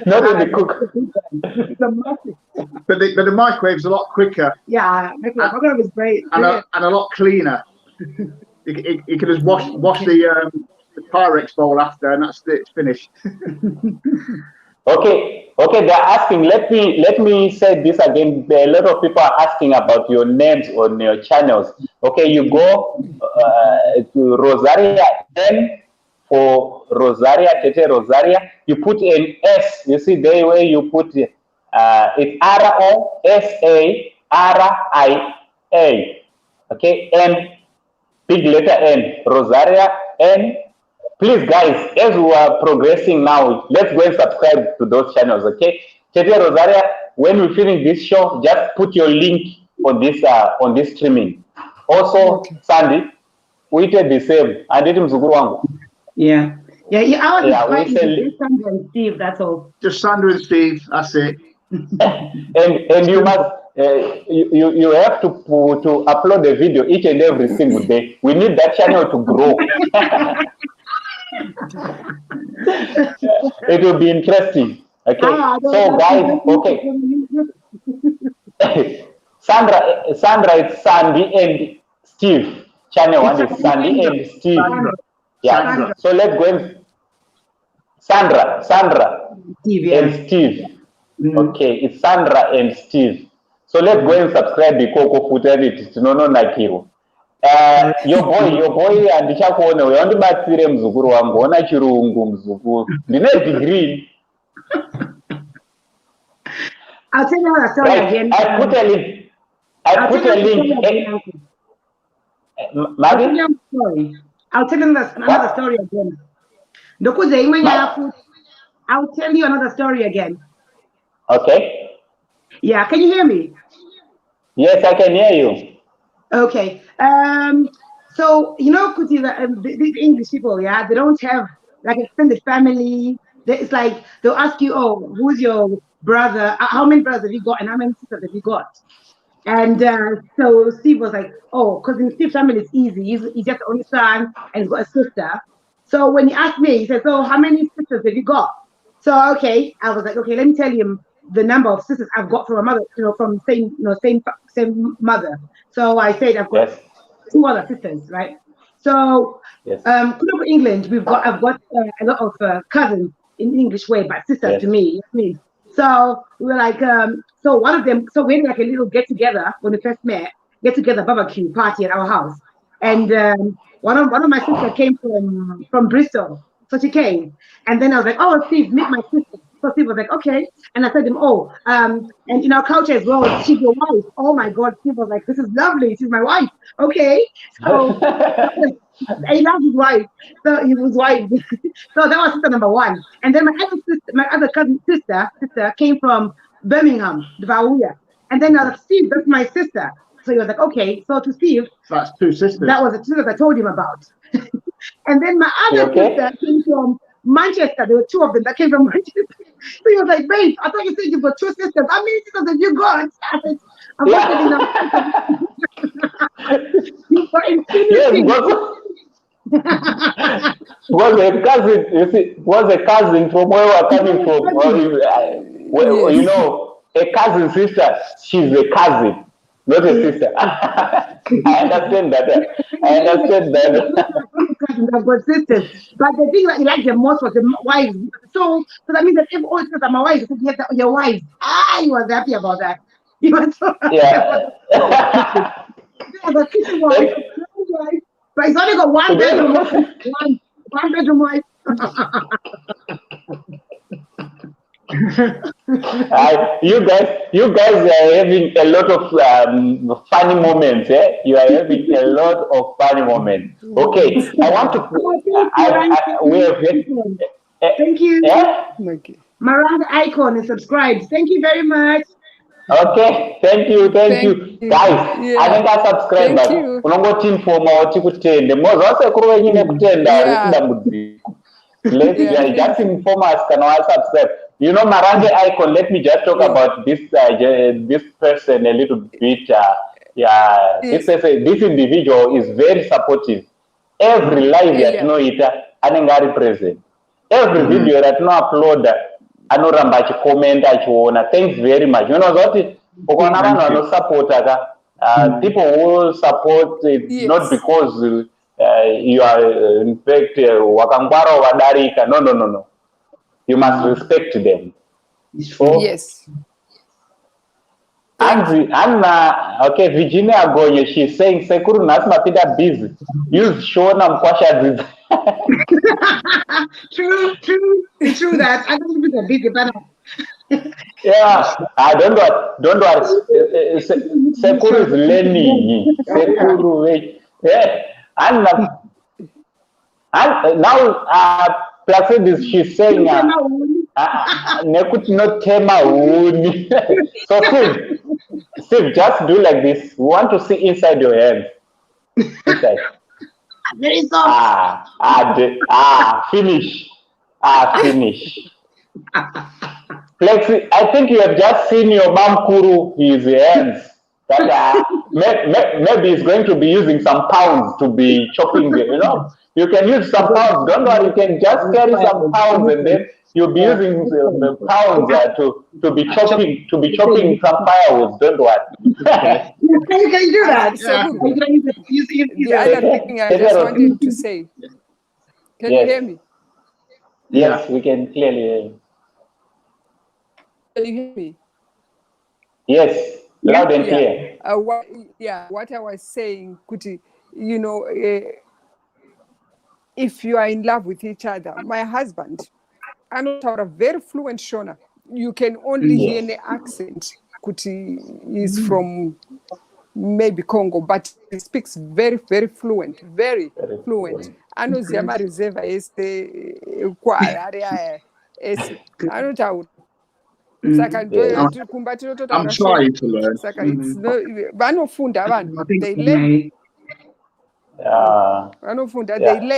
Not in the cook. But the microwave's a lot quicker. Yeah, microwave is great. And a lot cleaner. You can just wash the Pyrex bowl after, and that's it. It's finished. Okay. They're asking. Let me say this again. A lot of people are asking about your names on your channels. Okay, you go to Rosaria N for Rosaria, Tete Rosaria. You put an S. You see there where you put it's ROSARIA. Okay, N, big letter N, Rosaria N. Please, guys, as we are progressing now, let's go and subscribe to those channels, okay? Tete Rosaria, when we finish this show, just put your link on this streaming. Also, Sandy, we did the same. I did mzukuru wangu. Yeah. We say Sandra and Steve, that's all. Just Sandra and Steve, that's it. and you must you have to upload the video each and every single day. We need that channel to grow. It will be interesting. Okay. So guys, okay. Sandra is Sandy and Steve. Channel 1 is Sandy and Steve. Yeah. Sandra. So let's go and Sandra Steve, yeah. and Steve. Okay, it's Sandra and Steve. So let's go and subscribe the Coco Footage. No, like you. Your boy andichakuona wewe ndibatsire mzukuru wangu ona chirungu mzukuru ndine degree. I'll tell you another story again. I put a link. I'll tell you another story again. I'll tell you another story again. Okay. Yeah, can you hear me? Yes, I can hear you. Okay. So Kuti, the English people, yeah, they don't have like extended family. It's like they'll ask you, oh, who's your brother? How many brothers have you got, and how many sisters have you got? And so Steve was like, oh, because in Steve's family it's easy. He's just the only son and he's got a sister. So when he asked me, he said, so how many sisters have you got? So okay, I was like, okay, let me tell you the number of sisters I've got from a mother, from same mother. So I said I've got 2 other sisters, right? So England, I've got a lot of cousins in English way, but sisters to me. So we were like, so one of them, so we had like a little get together when we first met, barbecue party at our house, and one of my sisters came from Bristol, so she came, and then I was like, oh Steve, meet my sister. So Steve was like, okay. And I said to him, oh, and in our culture as well, she's your wife. Oh my God. Steve was like, this is lovely. She's my wife. Okay. So he loves his wife. So he was wife. So that was sister number one. And then my other cousin sister came from Birmingham, Vauya. And then I was like, Steve, that's my sister. So he was like, okay. So to Steve, That's two sisters. that was the two that I told him about. And then my other sister came from Manchester. There were two of them that came from Manchester. So he was like, babe, I thought you said you've got two sisters. How many sisters have you got? I said, I've got You've got infinity. Was a cousin, you see, was a cousin from where we're coming from. Well, you know, a cousin sister, she's a cousin, not a sister. I understand that. I've got sisters. But the thing that he liked the most was the wives. So that means that if all sisters are my wives, yes, your wives. He was happy about that. He was so happy about that. The kitchen wife, but he's only got one bedroom. One bedroom wife. You guys are having a lot of funny moments. You are having a lot of funny moments. Okay, I want to. We have. Thank you. Okay. Miranda Icon is subscribed. Thank you very much. Okay, thank you, guys. I think I subscribe. Unongoti informa oti kutende. Mozo wase kuru wenyine kutenda. Usida mudzi. Let's just inform us. Can I subscribe? You know, Miranda Icon. Let me just talk about this this person a little bit. This individual is very supportive. Every live that no ita anengari present. Every video that no upload. Anoramba achikomenta achiona. Thanks very much. You know zoti ukaona vanhu vanosupporta people who support it not because you are in fact wakangwara wadarika. No. You must respect them. So, yes. Okay, Virginia Gonye, she's saying Sekuru Nasmapida busy. Use Shona Mkwasha. True. It's true that I don't think it's a busy, but don't worry. Sekuru is learning. Sekuru, and now Placid she's saying Nekuti not tema uni. So Steve, just do like this. We want to see inside your hands. Inside. Very soft. Finish. Finish. Plexi, I think you have just seen your mom kuru his hands. That maybe he's going to be using some pounds to be chopping. You can use some pounds. Don't worry, you can just carry some pounds and then you'll be using the pounds to be chopping some firewood. Don't worry. You can do that. The other thing I just wanted to say. Can you hear me? Yes, we can clearly hear you. Can you hear me? Yes, loud and clear. What I was saying, Kuti, if you are in love with each other, my husband, I'm not a very fluent Shona. You can only hear the accent. Kuti is from maybe Congo, but he speaks very, very fluent, very fluent. I know Zama Reserva is the I don't know. I'm trying to learn. They learn. They learn.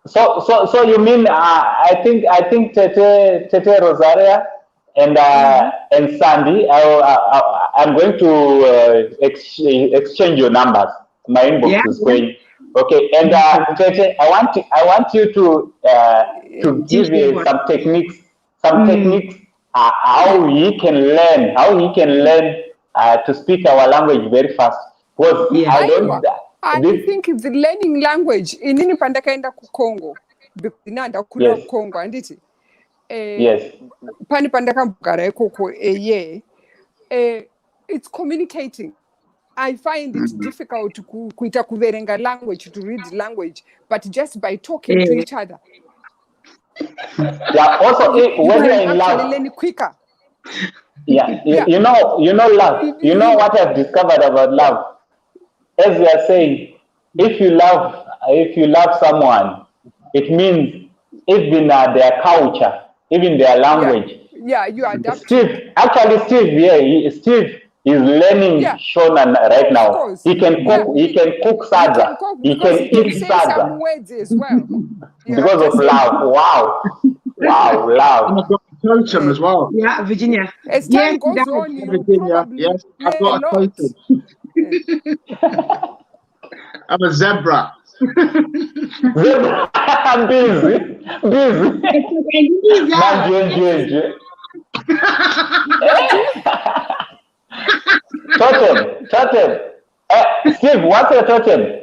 So you mean I think Tete Rosaria and Sandy, I'm going to exchange your numbers. My inbox is going. Okay, and Tete, I want you to give me some techniques. How he can learn to speak our language very fast. Because I think the learning language in Pandakaenda Congo, Binanda Kuna Congo, and it. Yes. It's communicating. I find it difficult to kuita kuverenga language, to read language, but just by talking to each other. Yeah. Also, when you're in actually love, learn quicker. yeah, Yeah. you know love. You know what I've discovered about love. As we are saying, if you love someone, it means even their culture, even their language. Yeah, you adapt. Steve is learning Yeah. Shonan right Of now. course. He can cook. Yeah. He can cook He sadza. can cook He because can he can eat say some sadza words as well. Yeah, because of just love. Wow, wow, And love. I've got a totem as well. Yeah, Virginia. as Yes, time goes that. on, you Virginia, probably yes, I've learn got a a lot. totem. I'm a zebra. Zebra. busy. Manjenjenje. Totem. Steve, what's a totem?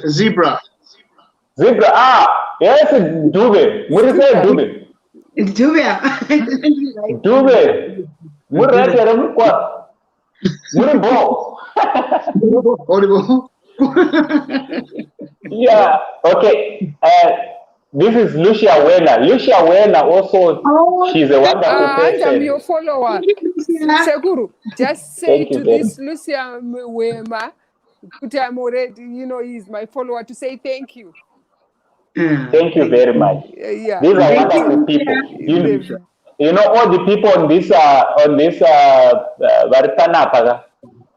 Zebra. Zebra. Ah, yes, dube. What is it, dube? Dubia. Dube. Muribo. Audible. Yeah. Okay. This is Lucia Werner. Lucia Werner also. She's a wonderful And I'm your person. follower. Seguru, just say Thank you to very this Lucia Wema, I'm already, he's my follower, to say thank you. Thank you very much. Yeah. These are Thank you, wonderful Lucia. people. You know all the people on this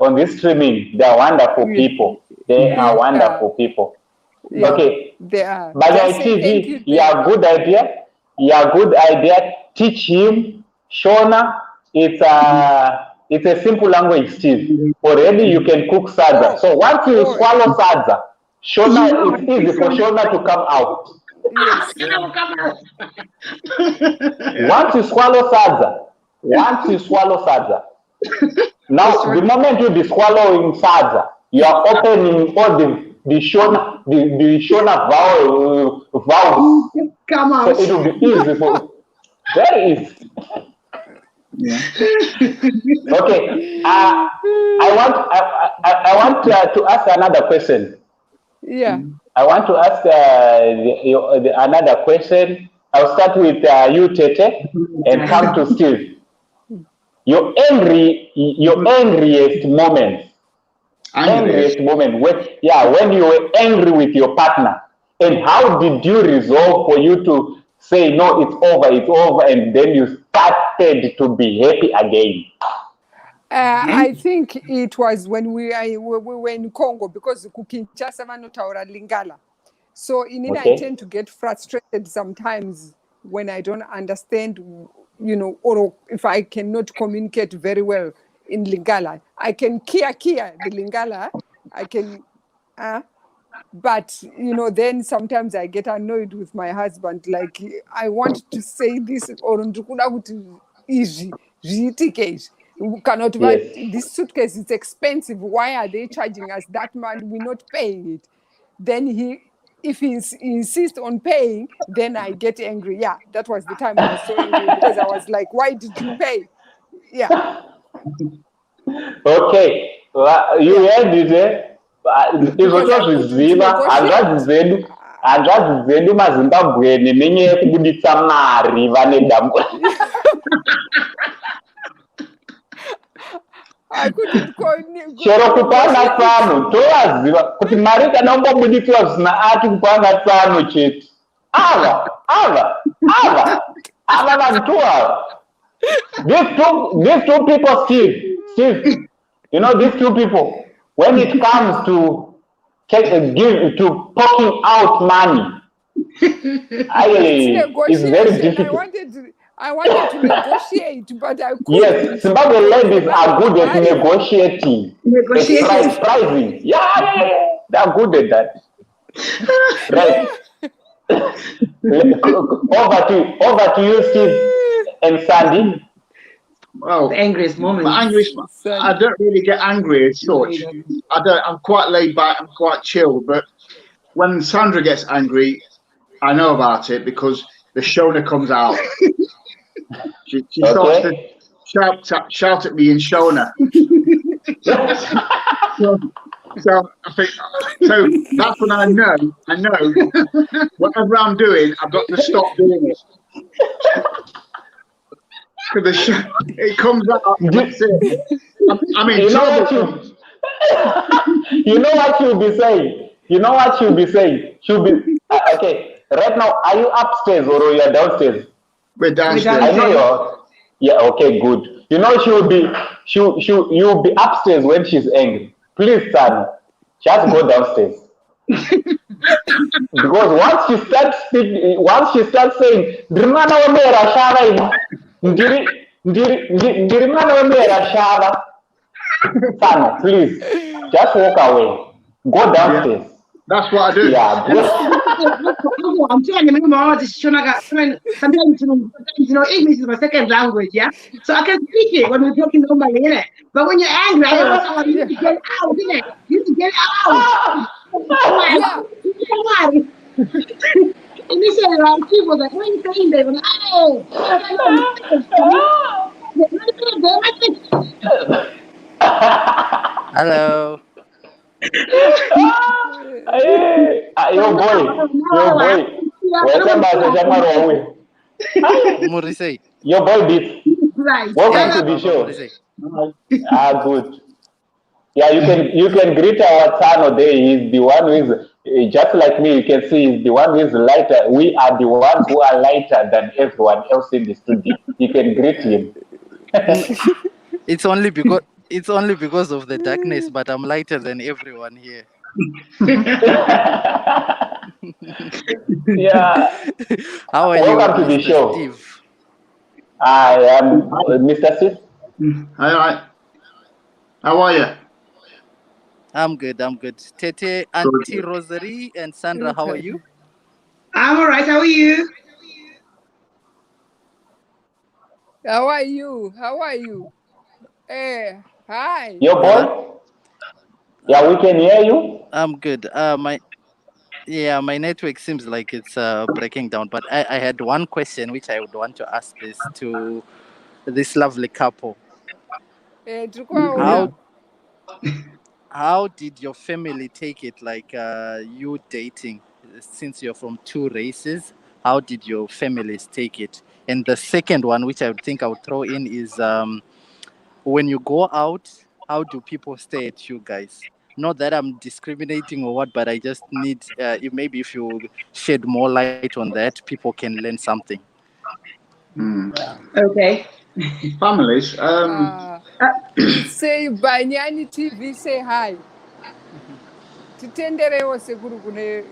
on this streaming, they are wonderful people. They are wonderful people. Yeah, Okay. they are. Bajai Just say thank you. TV, yeah, good idea. Yeah, good idea. Teach him. Shona, it's a simple language, Steve. Already you can cook sadza. So once you swallow sadza, Shona, it's easy for Shona to come out. Yes. Once you swallow sadza, now the moment you be swallowing sadza, you are opening all the Shona vowels. Come out. So it will be easy for very easy. Yeah. Okay. I want to ask another question. Yeah. I want to ask another question. I'll start with you, Tete, and come to Steve. Your angriest moment. Angriest moment when you were angry with your partner, and how did you resolve for you to say no, it's over, and then you started to be happy again? I think it was when we were in Congo, because Kinshasa vanotaura Lingala. So I tend to get frustrated sometimes when I don't understand, or if I cannot communicate very well in Lingala. I can kia the Lingala. I can, but then sometimes I get annoyed with my husband. Like, I want to say this, or easy. Cannot, Yes. this suitcase is expensive. Why are they charging us that much? We're not paying it. Then if he insists on paying, then I get angry. Yeah, that was the time I was so angry, because I was like, why did you pay? Yeah. Okay. You heard it, eh? Izvozviziva hanzvadzi dzedu mazimbabweni nenyaya yekubuditsa mari vane dambu. Chero kupanga tsano tovaziva kuti mari kana ungobuditswa zvisina ati kupanga tsano chete. Ava vantu ava. These two people, Steve, these two people, when it comes to poking out money, it's very difficult. I wanted to negotiate, but I couldn't. Yes, Zimbabwe ladies are good at negotiating. Pricing. Yeah, they're good at that. Right. Over to you, Steve and Sandy. Well, the angriest moment. I don't really get angry as such. I'm quite laid back. I'm quite chill. But when Sandra gets angry, I know about it, because the Shona comes out. She starts to shout at me in Shona. So I think so. That's when I know. Whatever I'm doing, I've got to stop doing it. Because it comes out. That's it. I'm in trouble. You know what you'll be saying. You know what she'll be saying. She'll be okay. Right now, are you upstairs or you're downstairs? We're downstairs. I know you're. Yeah. Okay. Good. You know you'll be upstairs when she's angry. Please, son, just go downstairs. Because once she starts speaking, once she starts saying, "Ndrimana wemera shava ino, ndirimana wemera shava," son, please, just walk away. Go downstairs. Yeah. That's what I do. Yeah. I'm trying to remember all this. Sometimes, English is my second language, yeah? So I can speak it when we're talking normally, innit? But when you're angry, you need to get out, innit? You need to get out. Come on. Initially, people were like, what are you saying there? Like, Hello. Your boy. Murise. Your boy beats. Right. Welcome to the show. Good. Yeah, you can greet our son today. He's the one who is just like me. You can see he's the one who is lighter. We are the ones who are lighter than everyone else in the studio. You can greet him. It's only because of the darkness, but I'm lighter than everyone here. Yeah. How are you? Welcome to the show. Steve? I am Mr. Steve. Hi. How are you? I'm good. Tete, Auntie Rosaria, and Sandra, how are you? I'm all right. How are you? How are you? Hi. Your boy? Yeah, we can hear you. I'm good. My network seems like it's breaking down, but I had one question which I would want to ask this lovely couple. How did your family take it, like you dating, since you're from two races? How did your families take it? And the second one, which I would think I would throw in, is when you go out, how do people stay at you guys? Not that I'm discriminating or what, but I just need, if you shed more light on that, people can learn something. Okay. Families. Say Banyani TV, say hi. Titenderewo sekuru kune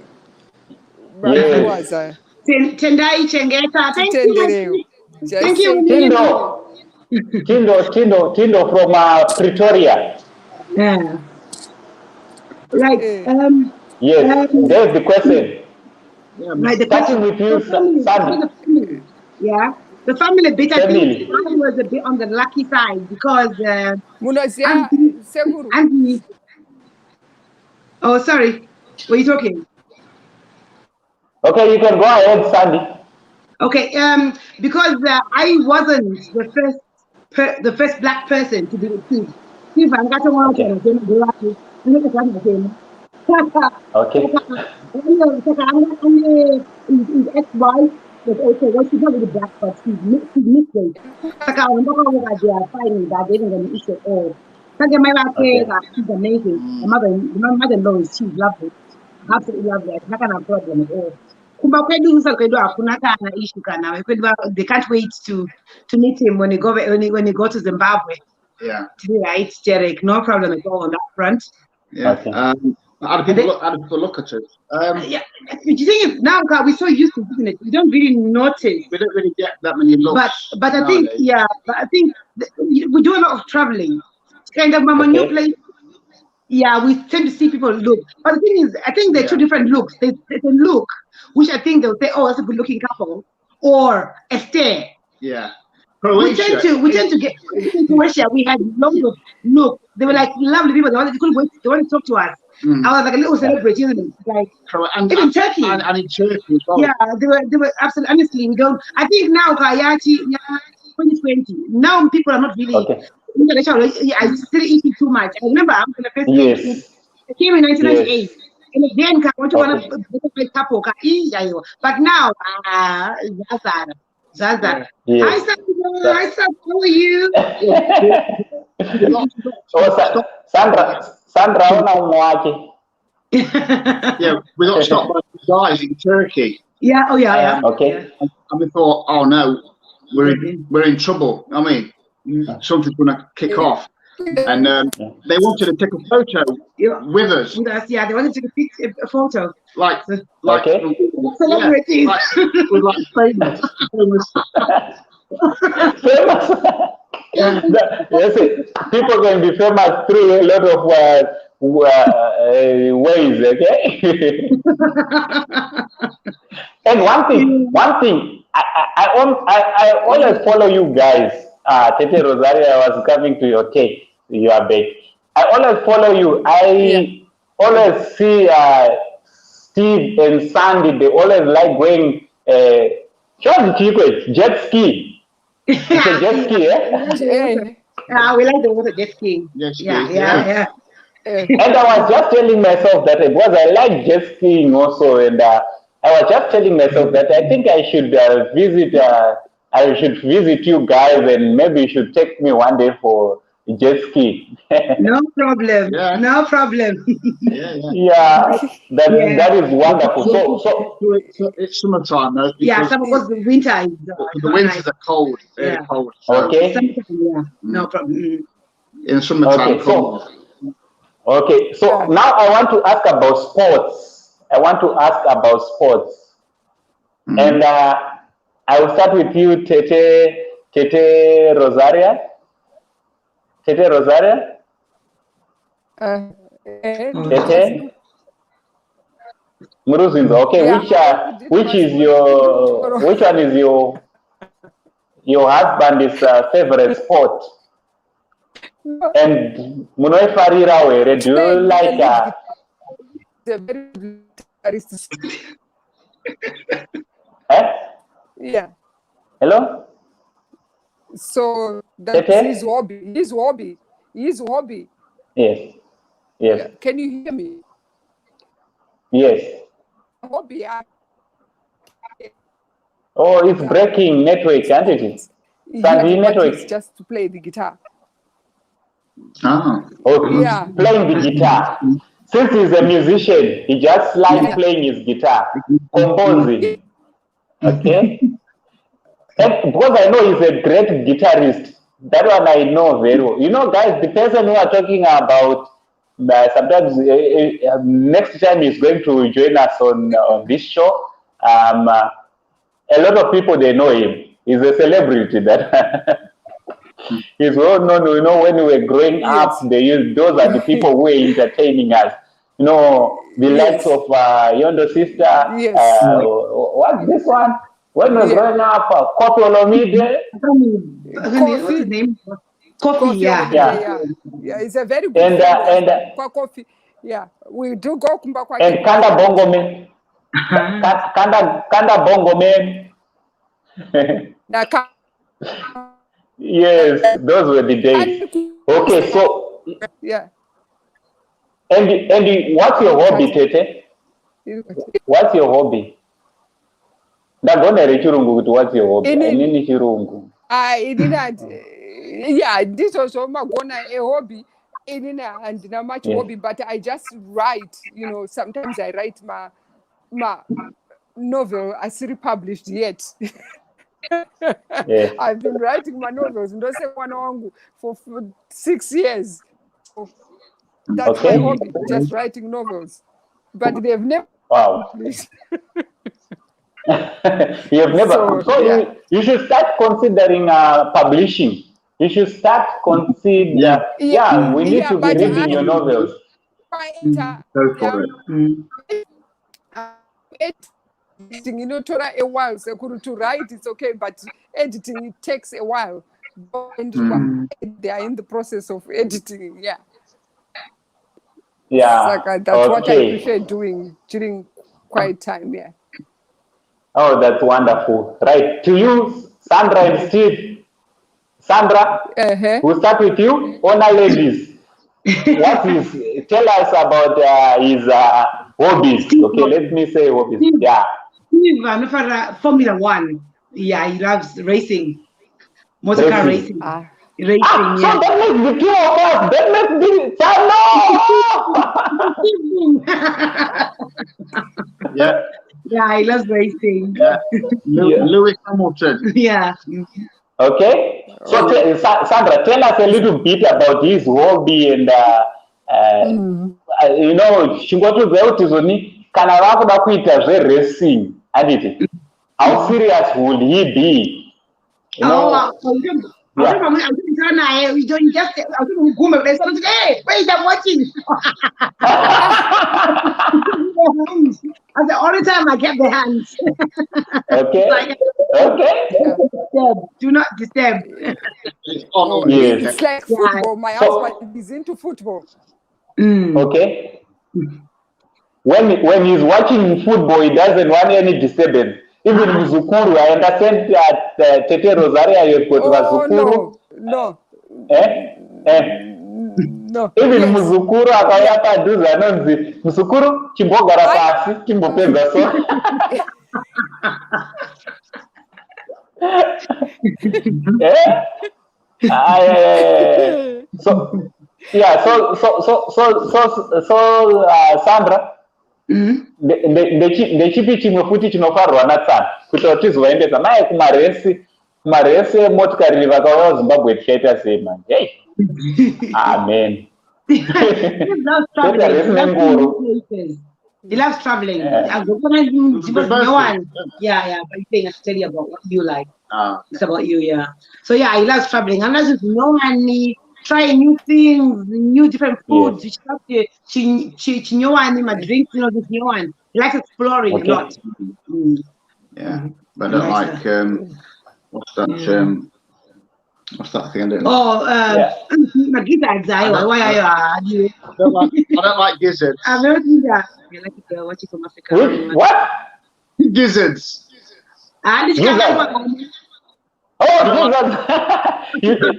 bakuwaza. Tendai Chengeta. Thank you. Thank you. Tindo from Pretoria. Yeah. Right. Yes, there's the question. Right. Starting with you, Sandy. Yeah. The family bit, I think I was a bit on the lucky side because Auntie. Oh, sorry. Were you talking? Okay, you can go ahead, Sandy. Okay. Because I wasn't the first black person to be received. Okay. His ex-wife was also, well, she's not really black, but she's mixed. Like, I remember when they are fighting that they didn't have an issue at all. She's amazing. My mother-in-law, she's lovely. Absolutely lovely. I can't have a problem at all. They can't wait to meet him when he go to Zimbabwe. Yeah. Right, Derek. No problem at all on that front. Yeah. Okay. How do people look at it? Yeah. Do you think now we're so used to doing it, we don't really notice. We don't really get that many looks. But I think we do a lot of traveling. Kind of new place. Yeah, we tend to see people look. But the thing is, I think there are two different looks. There's a look, which I think they'll say, oh, that's a good looking couple, or a stare. Yeah. We tend to get in Croatia. We had lots of look. They were like lovely people. They couldn't wait. They wanted to talk to us. I was like a little celebrity, isn't it? Like even Turkey. And in Turkey as well. Yeah, they were absolutely. Honestly, we don't. I think now Kayati, 2020. Now people are not really. I still eating too much. I remember I'm the first. It came in 1998. Yes. And again, what you want Okay. to but now, Zazara. Zazara. Hi, Yes. Sandra. That- Hi, Sandra. How are you? We're not, Oh, stop. Sandra, ona umwake. Yeah, we got stopped by the guys in Turkey. Yeah. Oh, yeah. Okay. And we thought, oh no, we're in trouble. I mean, something's going to kick off. And they wanted to take a photo with us. With us, yeah. They wanted to take a photo. Like Okay. Celebrities. We're like famous. Famous. Yes, people can be famous through a lot of ways, okay? And one thing, I always follow you guys. Tete Rosaria was coming to your take, your bake. I always follow you. I always see Steve and Sandy. They always like going. Jet ski. It's a jet ski, eh? We like the water jet skiing. Yeah. And I was just telling myself that because I like jet skiing also, and I was just telling myself that I think I should visit. I should visit you guys, and maybe you should take me one day for jet ski. No problem. Yeah. No problem. Yeah, that is wonderful. So it's summertime though. Yeah, some of the winter is. The winters are cold, very cold. So okay. Yeah, no problem. In summertime, Okay, so now I want to ask about sports. And I will start with you, Tete Rosaria. Tete Rosaria? Tete? Muruzinzo. Okay, which one is your husband's favorite sport? And Munoifarira were, do you like Yeah. Hello? So that's his hobby. His hobby. Yes. Yeah. Can you hear me? Yes. Hobby. Oh, it's breaking network, isn't it? Sandy network. It's just to play the guitar. Oh, yeah. Playing the guitar. Since he's a musician, he just likes playing his guitar, composing. Okay? And because I know he's a great guitarist, that one I know very well. You know, guys, the person who are talking about, sometimes next time he's going to join us on this show. A lot of people, they know him. He's a celebrity. That he's well known. You know, when we were growing up, those are the people who were entertaining us. You know, the likes of Yondo sister. What's this one? When we were growing up, Kofi Olomide. What's his name? Kofi, yeah. It's a very good and Kofi. Yeah, we do go kumba kwa. And Kanda Bongo Man. Kanda Bongo Man. Yes, those were the days. Okay, so yeah. And what's your hobby, Tete? What's your hobby? Ndagona chirungu kuti what's your hobby? Inini chirungu. Yeah, this also magona a hobby. And not much hobby, but I just write. You know, sometimes I write my novel as republished yet. I've been writing my novels for 6 years. So that's my hobby, just writing novels. But they've never published. You have never. You should start considering publishing. You should start consider. We need to be reading your novels. Go for it. Editing, you know, took a while. So to write, it's okay, but editing, it takes a while. They are in the process of editing. Yeah. That's what I prefer doing during quiet time. Yeah. Oh, that's wonderful. Right. To you, Sandra and Steve. Sandra, we'll start with you. Honor ladies. Tell us about his hobbies. Steve, Okay, let me say hobbies. Steve. Yeah. Steve, Formula One. Yeah, he loves racing, motor car racing. Racing, So yeah. that makes the two of us. That makes the Yeah. Yeah, he loves racing. Yeah. Yeah. Lewis Hamilton. Yeah. Okay. So Sandra, tell us a little bit about his hobby and you know, chingotudza kuti zoni kana vakuda kuita zveracing handiti, how serious would he be? You know, I was hey, wait, I'm watching. I said, all the time I kept the hands. Okay. Like, Okay. do not disturb. Yes. It's like football. My husband is into football. Okay. When he's watching football, he doesn't want any disturbance. Even Muzukuru, I understand that Tete Rosaria, you've got Muzukuru. No. No. Even Muzukuru akauya padhuze anonzi Muzukuru chimbogara pasi chimbopedza so. So yeah, so Sandra, ndechipi chimwe futi chinofarwa natsana kuti tizoendesa naye kumaresi emotikari vakauya kuZimbabwe tichaita sei manje. Hey. Amen. He loves traveling. Yeah. Yeah. But I think I should tell you about what you like. It's about you, yeah. So yeah, he loves traveling. And that's just no money, trying new things, new different foods. Yes. My drinks, you know, this new one. He likes exploring a lot. Yeah, but I don't like what's that? What's that thing I don't like? Why are you? I don't like gizzards. I've never seen that. You like it, what you from Africa? What? Gizzards. Gizzards. Oh, gizzards.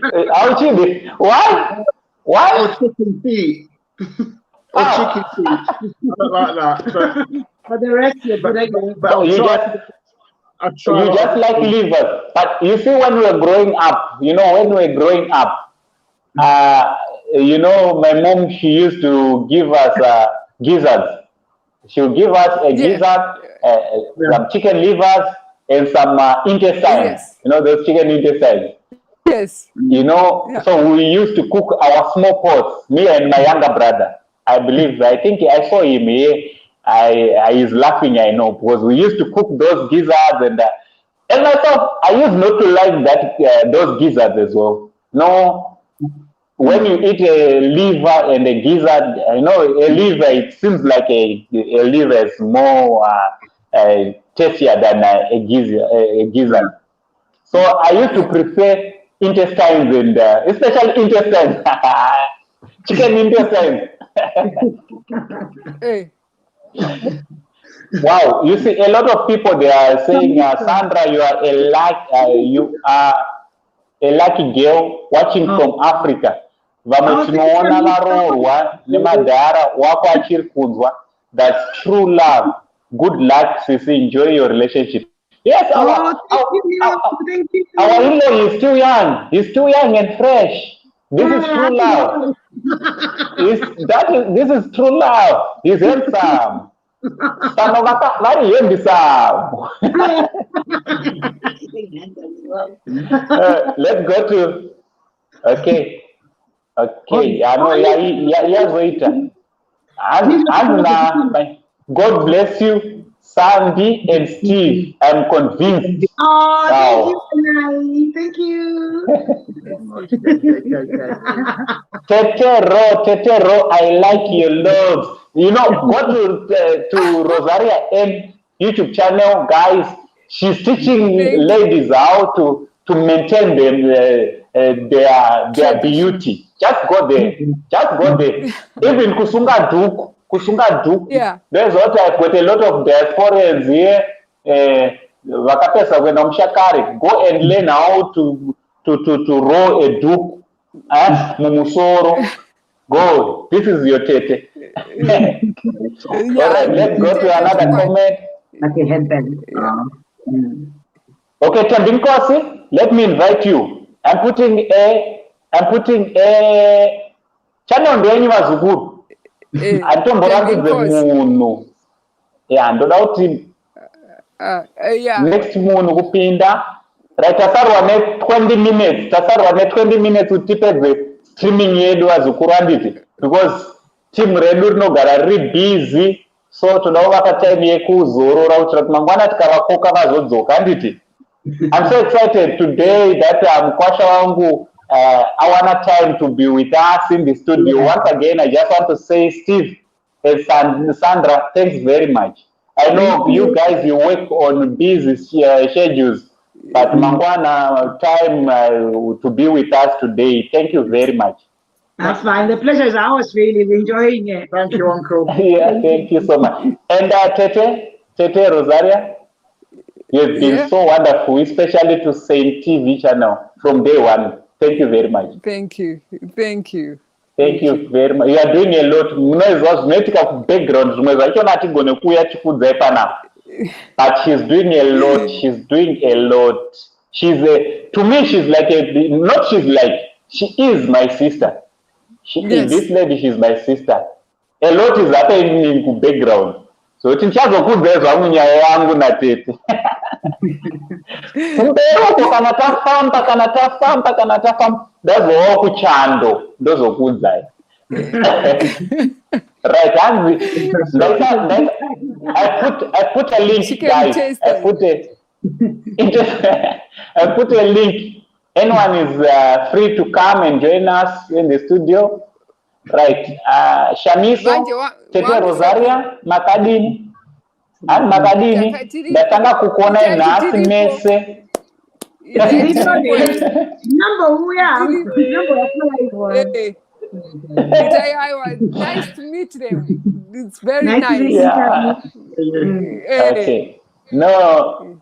Why? Or chicken feet. Or chicken feet. I don't like that. But the rest, you're good. You just like liver. But you see, when we were growing up, you know, you know, my mom, she used to give us gizzards. She would give us a gizzard, some chicken livers, and some intestines. Yes. You know, those chicken intestines. Yes. You know, so we used to cook our small pots, me and my younger brother. I think I saw him here. He's laughing, I know, because we used to cook those gizzards and I thought I used not to like that those gizzards as well. No, when you eat a liver and a gizzard, you know, a liver, it seems like a liver is more tastier than a gizzard. So I used to prefer intestines and especially intestines, chicken intestines. Hey. Wow, you see, a lot of people, they are saying, Sandra, you are a lucky girl watching from Africa. That's true love. Good luck, Sisi. Enjoy your relationship. Yes, our in-law is too young. He's too young and fresh. This is true love. This is true love. He's handsome. Very handsome. Let's go to. Okay. I know. God bless you, Sandy and Steve. I'm convinced. Oh, thank you. Tete Ro, I like your love. You know, go to Rosaria and YouTube channel, guys. She's teaching ladies how to maintain their beauty. Just go there. Even kusunga duku. Yeah. There's what I've got a lot of diasporans here. Go and learn how to roll a duke. Mumusoro. Go. This is your Tete. All right, let's go to another comment. Okay, headband. Okay, Tambinkosi, let me invite you. I'm putting a channel ndenyu vazukuru. Antomborambidze munhu. Yeah, ndoda kuti next munhu kupinda. Right, tasarwa ne 20 minutes. Tasarwa ne 20 minutes utipedze streaming yedu vazukuru anditi. Because team redu rinogara riri busy. So toda kuvapa time yekuzorora kuti mangwana tikavakoka vazodzoka anditi. I'm so excited today that Kwasha wangu awana time to be with us in the studio. Once again, I just want to say, Steve and Sandra, thanks very much. I know you guys, you work on busy schedules, but mangwana time to be with us today. Thank you very much. That's fine. The pleasure is ours, really. We're enjoying it. Thank you, Uncle. Yeah, thank you so much. And Tete, Rosaria, you've been so wonderful, especially to Saint TV channel from day one. Thank you very much. Thank you. Thank you. Thank you very much. You are doing a lot. Background, but she's doing a lot. She's doing a lot. She's to me, she's like she is my sister. This lady, she's my sister. A lot is happening in the background. So it's chazokudza munyaya yangu na Tete. Mbero kana tafamba ndazowa kuchando ndozokudza. Right, I put a link, guys. I put a link. Anyone is free to come and join us in the studio. Right, Shamiso, Tete Rosaria, Makadini, and Makadini, ndatanga kukuona nasi mese. Nice to meet them. It's very nice. Yeah. Okay. No,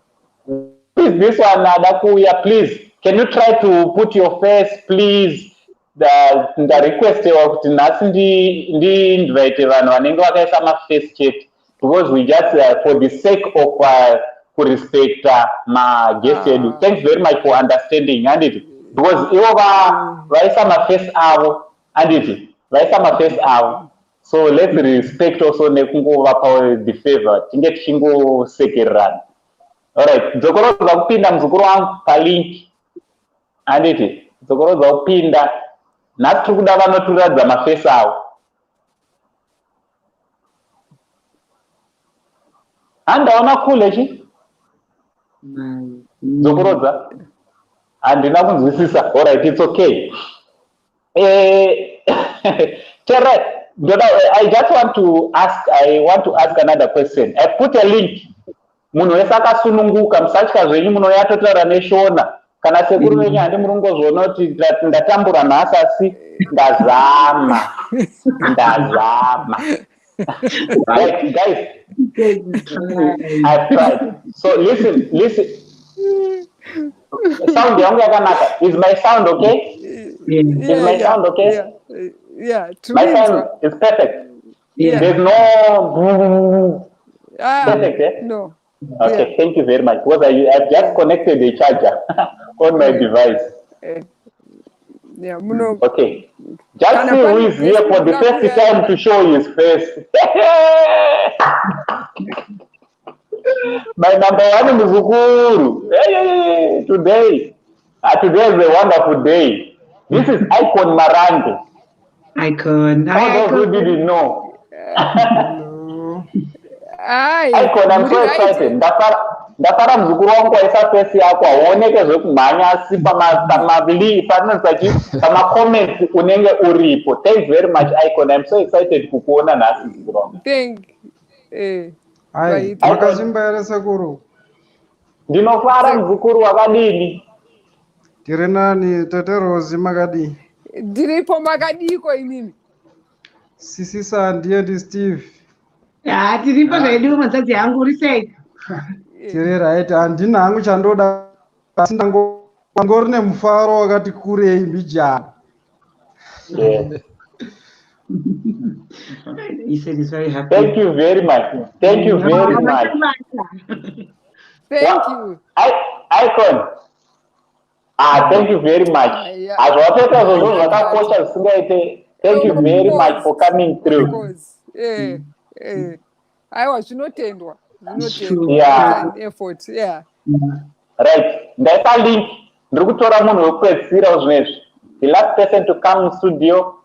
this one, Nadakuya, please. Can you try to put your face, please? The request of Tinasindi invite vanhu vanenge vakaisa ma-face chat because we just for the sake of respect my guest edu. Thanks very much for understanding anditi because ivo vaisa ma-face avo anditi vaisa ma-face avo, so let's respect also nekungovapa the favor tinge tichingosekererana. Alright, dzokorodza kupinda muzukuru wangu palink anditi dzokorodza kupinda. Nhasi tiri kuda vanoturadza mafesi avo. Handaona kule chi dzokurodza handina kunzwisisa. Alright, it's okay. I want to ask another question. I put a link. Munhu wese akasununguka musatya zvenyu munoyatotaura neshona kana sekuru venyu handi murungozvoona kuti ndatambura nhasi asi ndazama. Right, guys, I've tried. So listen. Sound yangu yakanaka. Is my sound okay? Is my sound okay? Yeah. My sound is perfect. Yeah. There's no perfect, eh? No. Okay, thank you very much. Because I've just connected the charger on my device. Okay. Just see who is here for the first time to show his face. My number one Muzukuru. Today is a wonderful day. This is Icon Marange. Icon. For those who didn't know. Icon, I'm so excited. Ndafara mzukuru wangu aisa face yako aoneke zvekumhanya asi pama-comments unenge uripo. Thanks very much, Icon. I'm so excited kukuona nhasi mzukuru wangu. Hai, makazimba ere sekuru? Ndinofara mzukuru wakadini? Tiri nani, Tete Rosi makadini? Ndiripo makadiko inini? Sisi Sandy and Steve. Tiripo zvedu mazadzi yangu risei. Tiri right, handina hangu chandoda ngori nemufaro wakati kurei mbijana. He said he's very happy. Thank you very much. Thank you very much. Thank you. Icon. Thank you very much. Yeah. Thank you very much for coming through. Of course. I was not endwa. Yeah. An effort. Yeah. Right. Ndaisa link. Ndikutora munhu wekupedzisira zvinezvi. The last person to come in studio.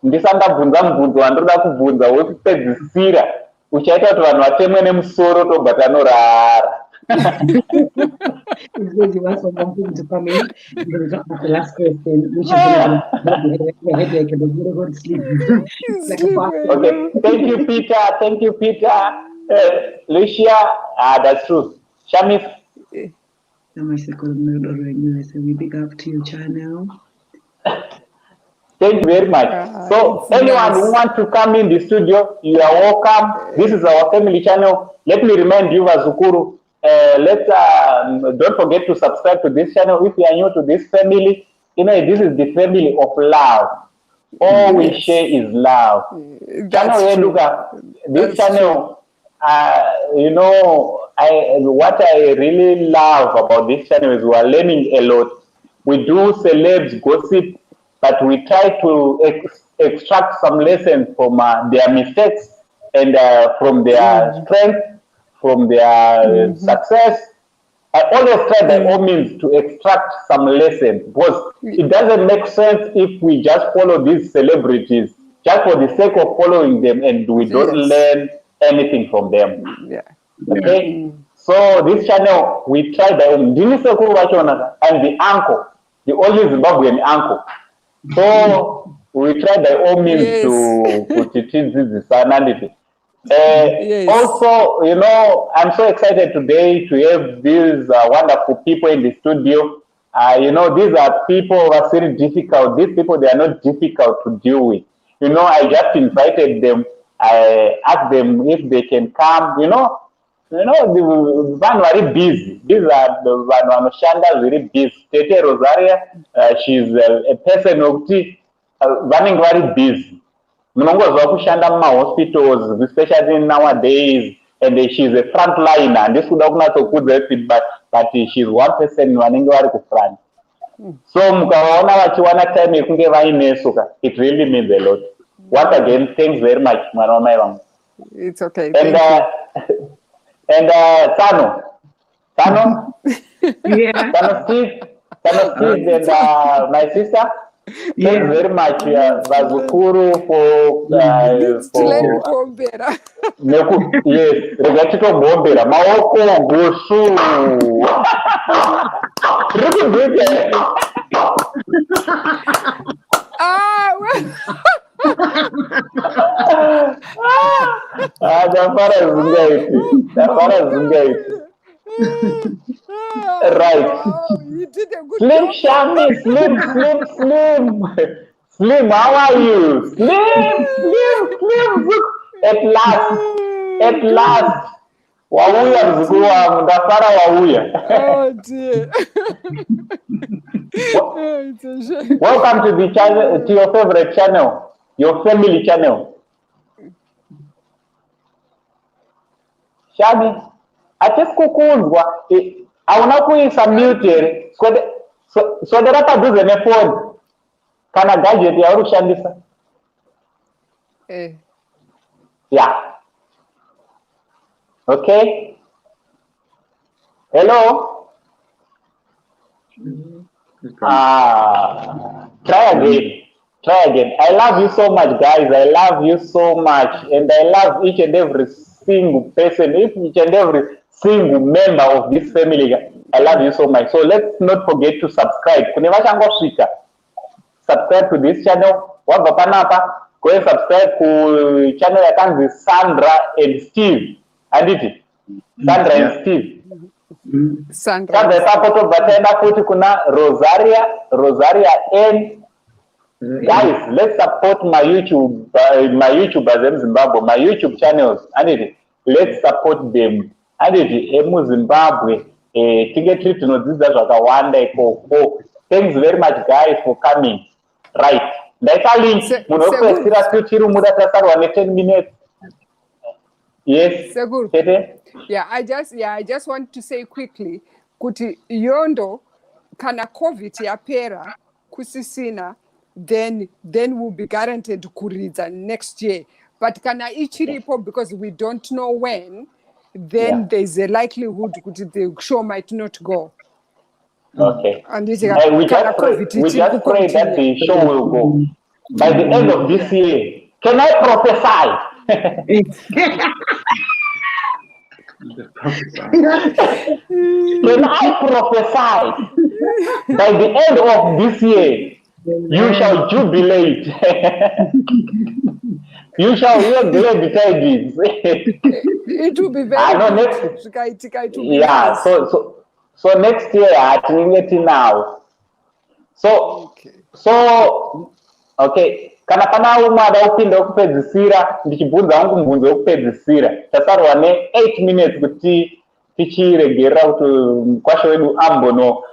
Ndisandabvunza mubvunzo wandoda kubvunza wekupedzisira. Uchaita kuti vanhu vatemwe nemusoro tobva tanorara. Because you want someone to come in, the last question, which is going to headache and going to go to sleep. Okay, thank you, Peter. Thank you, Peter. Lucia, that's true. Shamis. We big up to your channel. Thank you very much. So, anyone who wants to come in the studio, you are welcome. This is our family channel. Let me remind you, Vazukuru. Don't forget to subscribe to this channel if you are new to this family. You know, this is the family of love. All we share is love. This channel, you know, what I really love about this channel is we are learning a lot. We do celebs gossip, but we try to extract some lessons from their mistakes and from their strength, from their success. I always try by all means to extract some lessons, because it doesn't make sense if we just follow these celebrities just for the sake of following them and we don't learn anything from them. Okay? So this channel, we try by all means. I'm the uncle, the only Zimbabwean uncle. So we try by all means to put it in this sanity. Also, you know, I'm so excited today to have these wonderful people in the studio. You know, these are people who are very difficult. These people, they are not difficult to deal with. You know, I just invited them. I asked them if they can come. You know, the van very busy. These are the van Shanda very busy. Tete Rosaria, she's a person who running very busy. Munongozwa kushanda hospitals, especially nowadays, and she's a frontliner. And this would not so good feedback, but she's one person running very front. So mukaona time it really means a lot. Once again, thanks very much, Mama. It's okay. And Tano, Yeah. Tano Steve, and my sister. Thanks very much, Vazukuru, for yes, regatito bombera, maoko goshu. Right. You did a good Slim job. Shami, Slim. Slim, how are you? Slim. At last. Wauya mzukuru wangu, ndafara wauya. Oh dear. It's a shame. Welcome to the channel, to your favorite channel, your family channel. Shami, atisikukunzwa. Auna kuisa mute so derapa duze ne phone kana gadget ya urushandisa yeah, okay, hello, try again. I love you so much, guys. I love you so much, and I love each and every single person, each and every single member of this family. I love you so much. So let's not forget to subscribe. Subscribe to this channel. Go and subscribe to channel ya Sandra and Steve. And Sandra and Steve. Sandra kuna Rosaria and guys, let's support my YouTubers in Zimbabwe, my YouTube channels. And let's support them. And Zimbabwe. Thanks very much, guys, for coming. Right. ndaita link munhu wekupedzisira tichiri muda tasarwa ne10 minutes. Yes, Segur. Tete? Yeah, I just want to say quickly kuti yondo kana COVID yapera kusisina then we'll be guaranteed kuridza next year. But kana ichiripo because we don't know when, then there's a likelihood that the show might not go. Okay. And we just pray that the show will go by the end of this year. Can I prophesy? Can I prophesy by the end of this year you shall jubilate? You shall hear glad tidings. It will be very good. Yeah, so next year I think now. So okay. Kana pana umwe ada kupinda kupedzisira ndichibvunza wangu mubvunzo wekupedzisira tasarwa ne8 minutes kuti tichiregerera kuti mukwasha wedu ambono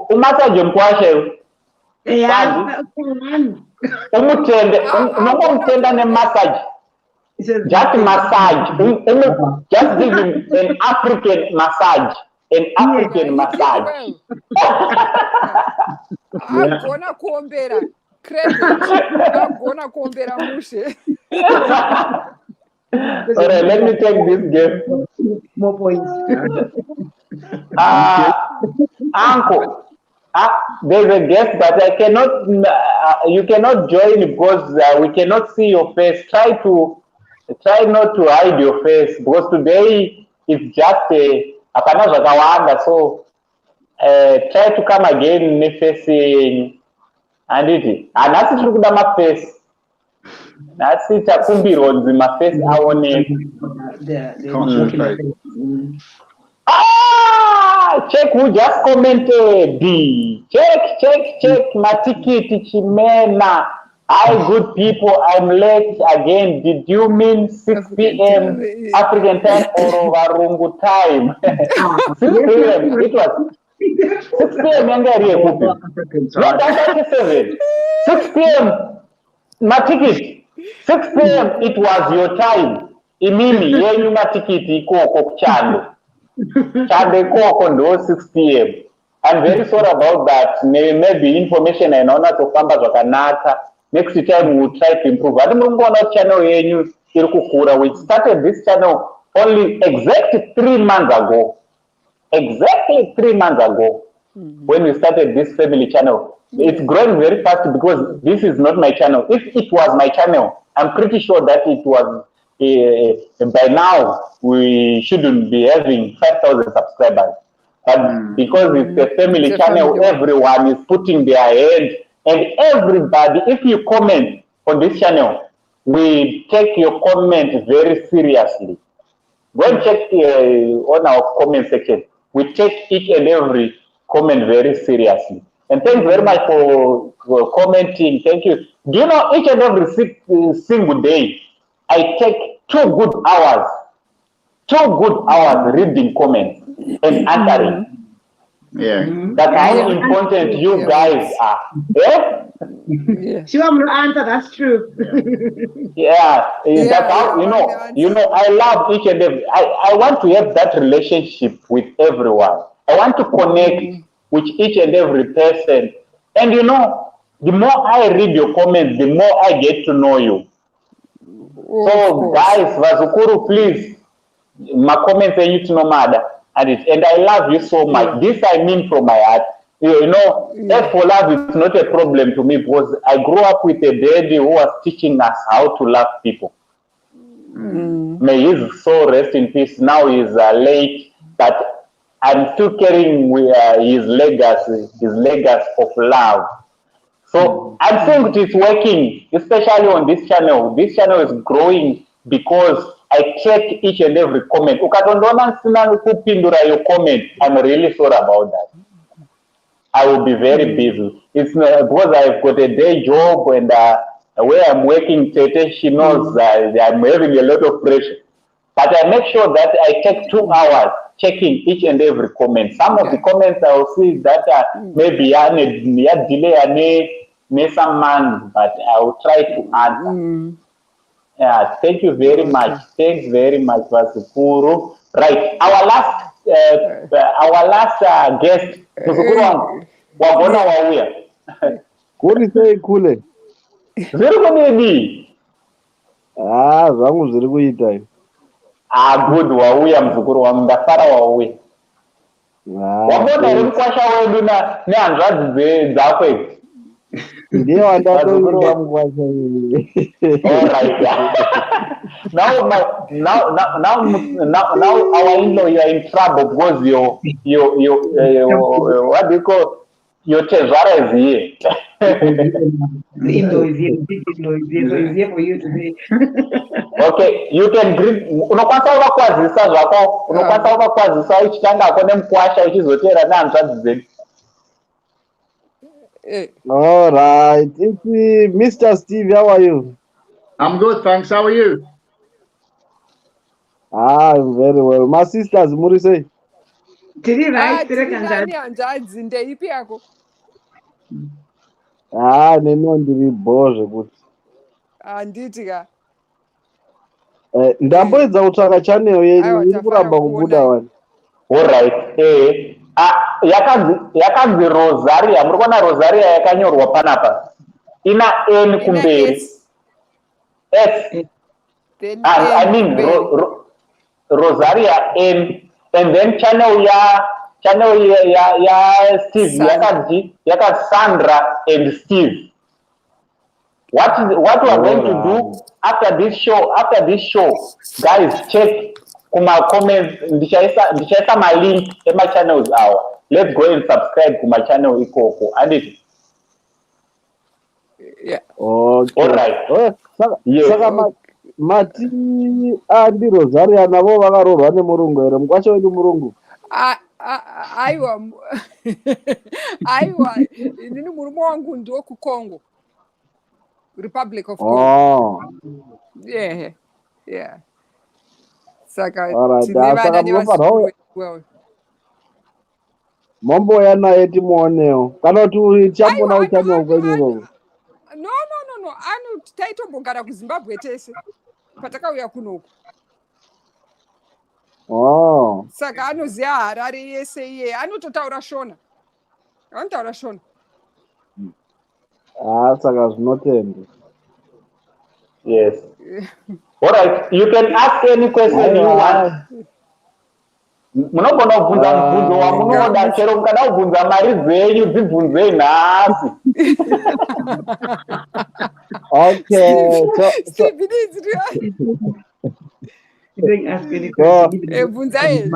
umasaje mukwasha umutende unongomutenda nemassage just massage just give him an African massage agona kuombera agona kuombera mushe. Alright, let me take this game. More points. Uncle, there's a guest, but I cannot. You cannot join because we cannot see your face. Try not to hide your face because today it's just apana zvakawanda. So try to come again facing. Anditi, anasi tiri kuda maface. Nasi takumbirwa kuti maface aoneke. Check who just commented. Check matikiti chimena. Hi, good people, I'm late again. Did you mean 6 p.m. African time or Varungu time? 6 p.m. It was 6 p.m. Yangari Ekupi. Not 37. 6 p.m. Matikiti. 6 p.m. It was your time. Imini yenyu matikiti ikoko kuchando. Chande koko ndo 6 p.m. I'm very sorry about that. Maybe information I know not to kamba zvakanaka. Next time we'll try to improve. Adi murunguona channel yenyu iri kukura. We started this channel only exactly 3 months ago. Exactly 3 months ago, when we started this family channel. It's growing very fast because this is not my channel. If it was my channel, I'm pretty sure that it was by now we shouldn't be having 5,000 subscribers. But because it's a family channel, everyone is putting their hand, and everybody, if you comment on this channel, we take your comment very seriously. Go and check on our comment section. We take each and every comment very seriously. And thanks very much for commenting. Thank you. Do you know, each and every single day, I take 2 good hours reading comments and answering. Yeah. That's how important you guys are. Yeah? Sure, will answer. That's true. That's how you know. I love each and every. I want to have that relationship with everyone. I want to connect with each and every person. And you know, the more I read your comments, the more I get to know you. So guys, Vazukuru, please, my comments are you to know matter. And I love you so much. This I mean from my heart. You know, that for love is not a problem to me because I grew up with a daddy who was teaching us how to love people. May his soul rest in peace. Now he's late, but I'm still carrying his legacy of love. So I think it is working, especially on this channel. This channel is growing because I check each and every comment. Ukatondona sina kupindura your comment. I'm really sorry about that. I will be very busy. It's because I've got a day job and where I'm working, Tete, she knows I'm having a lot of pressure. But I make sure that I take 2 hours checking each and every comment. Some of the comments I will see that maybe delay some months, but I will try to answer. Yeah, thank you very much. Thanks very much, Vasukuru. Right, our last guest, muzukuru wangu, wagona wauya. Kuri sei kule? Zviri kudini? Zvangu zviri kuita. Good, wauya muzukuru wangu, ndafara wauya. Wabona here mukwasha wedu nehanzvadzi dzako idzi? Ndiye wandatoita mukwasha wedu. All right. now our in-law, you are in trouble because your what do you call your Tezara is here. The in-law is here. The in-law is here. So he's here for you today. Okay, you can greet. Unokwanisa uvakwazisa zvako. Unokwanisa uvakwazisa uchitanga ko nemukwasha uchizotera nehanzvadzi dzedu. All right. It's Mr. Steve. How are you? I'm good, thanks. How are you? I'm very well. My sisters, Murise. Tiri right? Ndani hanzvadzi ndeipi yako? Neno ndiri bhozve kuti. Handiti ka. Ndamboedza kutsvaka channel yenyu iri kuramba kubuda wani. All right. Yakanzi Rosaria. Muri kuona Rosaria yakanyorwa panapa. Ina N kumberi. S. I mean Rosaria N, and then channel ya Steve yaka Sandra and Steve. What we are going to do after this show, guys, check kuma comments, ndishaisa my link ema channels our. Let's go and subscribe to my channel ikoko. And yeah. Okay. All right. Yes. Mati andi Rosaria navo vakarorwa nemurungu here mukwasha wedu murungu. Aiwa inini murume wangu ndiwo kuCongo, Republic of Congo. Yeah. Saka tine vana nevazukuru wewe. Momboya naye timuonewo kana kuti tichambona uchanwa kwenyuko. No. Taitombogara kuZimbabwe tese patakauya kunoku. Saka anoziva Harare yese iye. Anototaura Shona. Anotaura Shona. Saka zvinotenda. Yes. All right. You can ask any question you want. Munogona kubvunza mubvunzo wamunoda, chero mukada kubvunza mari dzenyu dzibvunzei nhasi. Okay. Steve needs to ask any question.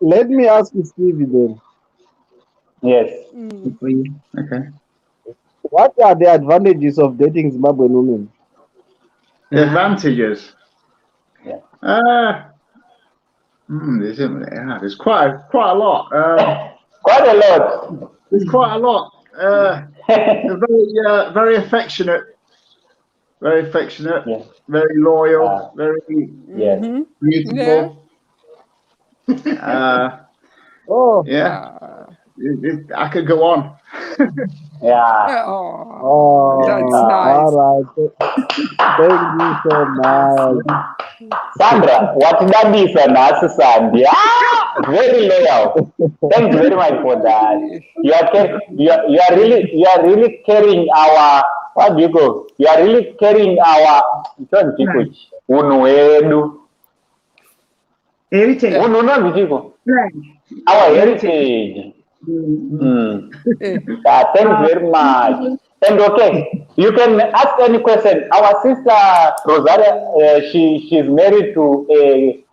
Let me ask you, Stevie, then. Yes. Okay. What are the advantages of dating Zimbabwean women? The advantages? Yeah. There's quite a lot. Quite a lot. There's quite a lot. Very affectionate. Very affectionate. Yeah. Very loyal. Very beautiful. Yeah. I could go on. Yeah. That's nice. All right. Thank you so much. Sandra, what that is a Sandy. Very loyal. Thanks very much for that. You are really carrying our, what do you go? You are really carrying our Heritage. Our heritage. Thanks very much. And okay, you can ask any question. Our sister Rosaria, she's married to a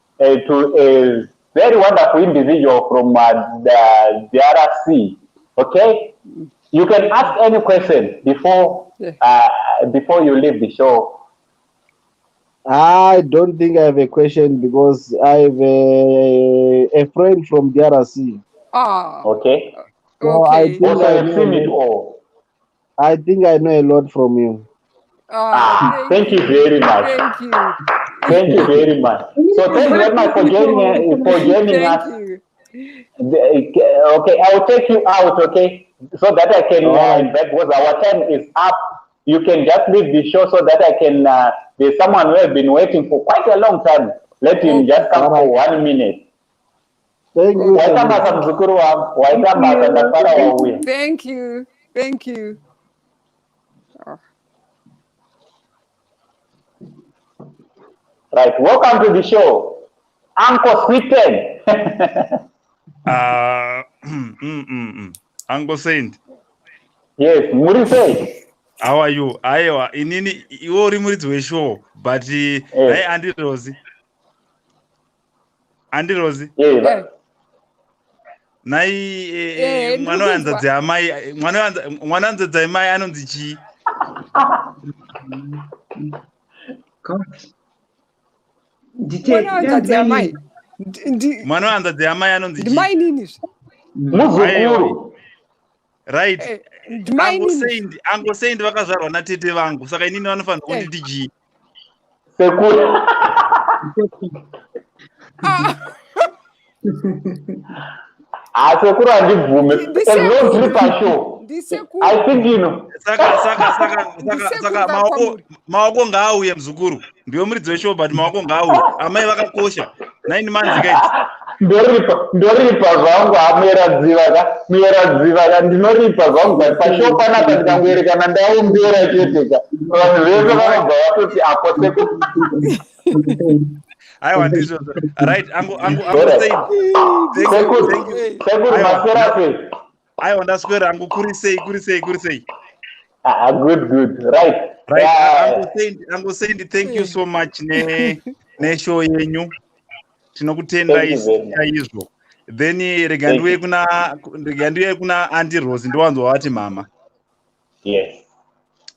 very wonderful individual from the DRC. Okay, you can ask any question before you leave the show. I don't think I have a question because I have a friend from DRC. Okay. So Okay. I think Also, I've seen it all. I think I know a lot from you. Thank you very much. Thank you. Thank you very much. So thank you very much for joining us. Thank you. Okay, I will take you out. Okay. so that I can invite, because our time is up. You can just leave the show so that I can, there's someone who has been waiting for quite a long time. Let him just come for 1 minute. Thank you. Waitambasa mzukuru wangu, waitambasa ndafara wauya. Thank you. Thank you. Oh. Right, welcome to the show, Uncle Sweeten. Uncle Saint. Yes, Murise. How are you? Aiwa, inini iwo uri muridzi weshow, but hai Andy Rosie. Andy Rosie. Yeah. Nai mwana wanza dzamai, mwana wanza dzamai anonzi chi? Mwana wanza dzamai anonzi chi? Mai nini? Muzukuru. Right. Uncle Saint vakazvarwa naTete vangu, saka inini vanofanira kunditi chi? Sekuru. Sekuru handibvume. There's no show. I think you know. Saka maoko ngaauye mzukuru. Ndiwe muridzi weshow, but maoko ngaauye. Amai vakakosha. 9 months guys. Ndoripa zvangu muyeradziva ndinoripa zvangu pashow panapa ndikangoerekana ndaumbera cheteka vanhu vese vanobva vatoti apo sekuru. Aiwa ndizvo. Right, sekuru masera sei? Aiwa ndaswera angu kuri sei. Good. Right. Uncle Saint, thank you so much neshow yenyu. Tinokutendai chaizvo. Then rega ndiuye kuna Auntie Rose ndiwanzwa wati mama. Yes.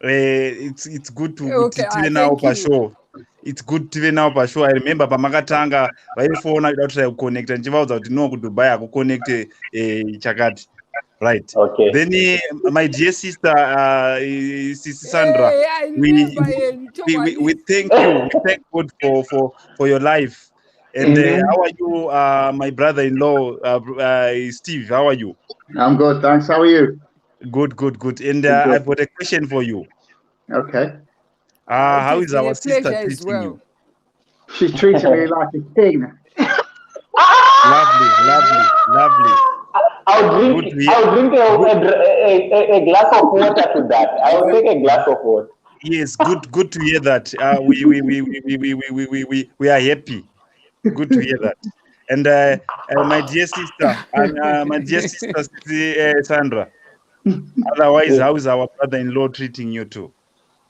It's good to tive now pashow. It's good tive now pashow. I remember pamakatanga vaifona kuda kutrai kuconnecta ndichivaudza kuti no kuDubai akuconnect chakati. Right. Okay. Then my dear sister Sister Sandra, we thank you. We thank God for your life. And how are you, my brother-in-law, Steve? How are you? I'm good, thanks. How are you? Good. And I've got a question for you. Okay. How is our sister treating you? She's treating me like a king. Lovely. I'll drink a glass of water to that. I'll take a glass of water. Yes, good to hear that. We are happy. Good to hear that. And my dear sister, Sandra. Otherwise, how is our brother-in-law treating you too?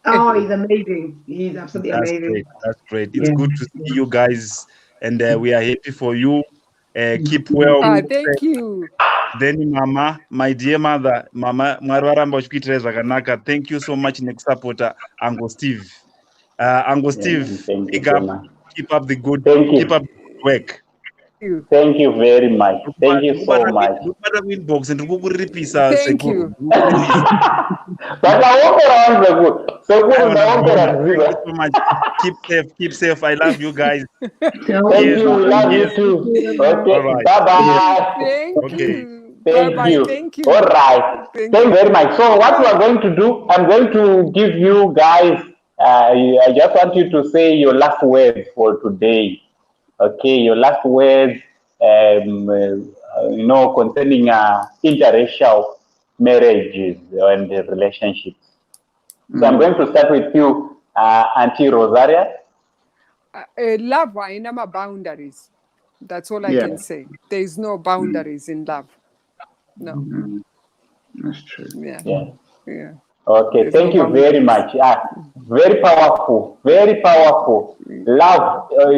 Oh, he's amazing. He's absolutely amazing. That's great. It's good to see you guys, and we are happy for you. Keep well. Thank you. Then mama, my dear mother, mama, thank you so much nekusupporta Uncle Steve. Uncle Steve, keep up the good work. Thank you very much. Thank you so much. Thank you. But I walk around the good. Thank you so much. Keep safe. I love you guys. Thank you. Love you too. Okay. Right. Bye-bye. Thank you. All right. Thank you very much. So what we are going to do, I'm going to give you guys, I just want you to say your last words for today. Okay, your last words, concerning interracial marriages and relationships. So I'm going to start with you, Auntie Rosaria. Love haina boundaries. That's all I can say. There is no boundaries in love. No. That's true. Yeah. Okay, thank you very much. Very powerful. Love,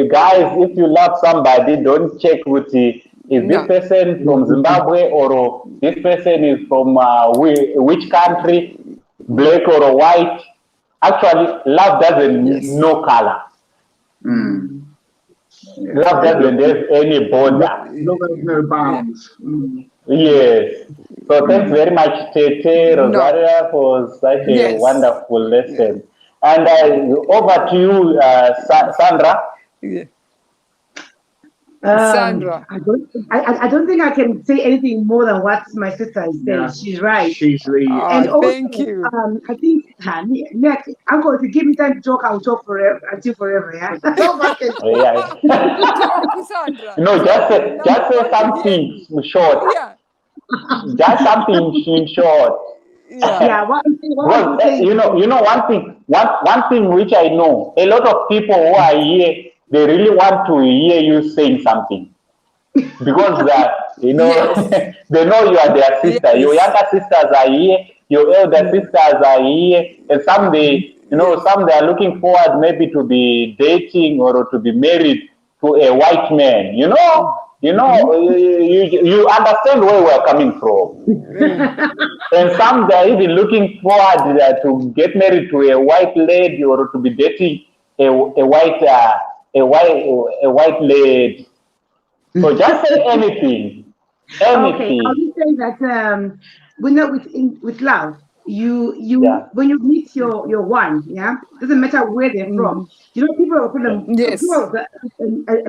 guys, if you love somebody, don't check with is this person from Zimbabwe or this person is from which country, black or white. Actually, love doesn't know color. Love doesn't have any border. Love has no bounds. Yes. So thanks very much, Tete, Rosaria, for such a wonderful lesson. And over to you, Sandra. Sandra. I don't think I can say anything more than what my sister has said. Yeah. She's right. She's the. And also, Thank you. I think, Uncle, if you give me time to talk, I'll talk forever, until forever. Yeah. Talk, Sandra. No, Talk. just say something short. Yeah. Just something in short. Yeah. What Well, you know one thing which I know, a lot of people who are here, they really want to hear you saying something, because they know they know you are their sister. Yes. Your younger sisters are here, your elder sisters are here, and some they are looking forward maybe to be dating or to be married to a white man. You understand where we are coming from. And some they are even looking forward to get married to a white lady or to be dating a white lady. So just say anything. Okay, I will say that with love, when you meet your one, doesn't matter where they're from. People have put a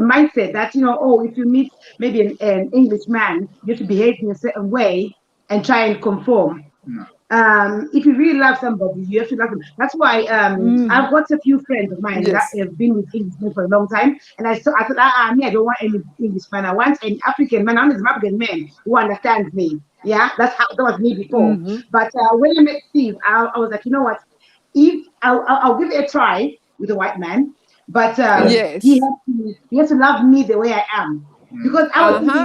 mindset that if you meet maybe an English man, you have to behave in a certain way and try and conform. If you really love somebody, you have to love them. That's why I've got a few friends of mine that have been with English men for a long time, and I thought, me, I don't want any English man. I want an African man. I want an African man who understands me. Yeah, that was me before. But when I met Steve, I was like, you know what? If I'll give it a try with a white man, but he has to love me the way I am. Because I was thinking,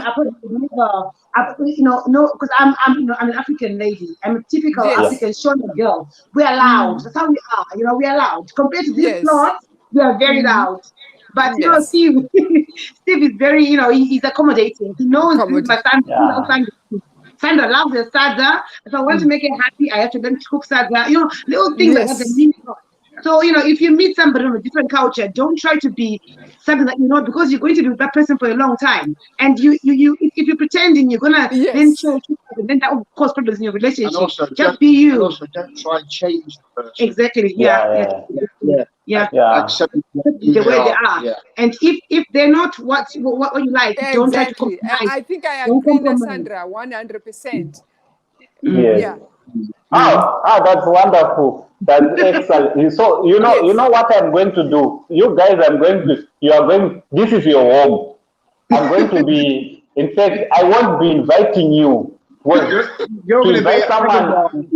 because I'm an African lady. I'm a typical African Shona girl. We are loud. That's how we are. We are loud. Compared to this plot, we are very loud. But Steve, Steve is very, he's accommodating. He knows my son. Sandra loves the sada. If I want to make her happy, I have to then cook sada. Little things like that. So, if you meet somebody from a different culture, don't try to be something that you're not, because you're going to be with that person for a long time. And if you're pretending, you're going to then show, and then that will cause problems in your relationship. And also, just be you. And also, don't try and change the person. Exactly. Yeah. Accept the way they are. Yeah. And if they're not what you like, don't try to compromise. I think I agree with Sandra 100%. Yes. That's wonderful. That's excellent. So you know what I'm going to do. You guys, this is your home. I'm going to be, in fact, I won't be inviting you. You're going to invite someone.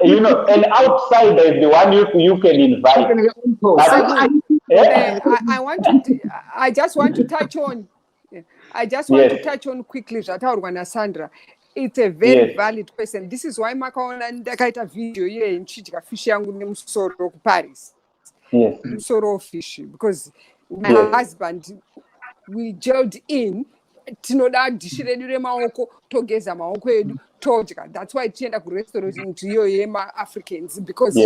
An outsider is the one you can invite. I just want to touch on. To touch on quickly zvataurwa Sandra. It's a very valid question. This is why makaona ndakaita video here nchidya fish yangu nemusoro kuParis. Musoro fish, because my husband, we gelled in. Tinoda dishi redu remaoko togeza maoko edu todya. That's why tienda ku restaurant iyo yema Africans, because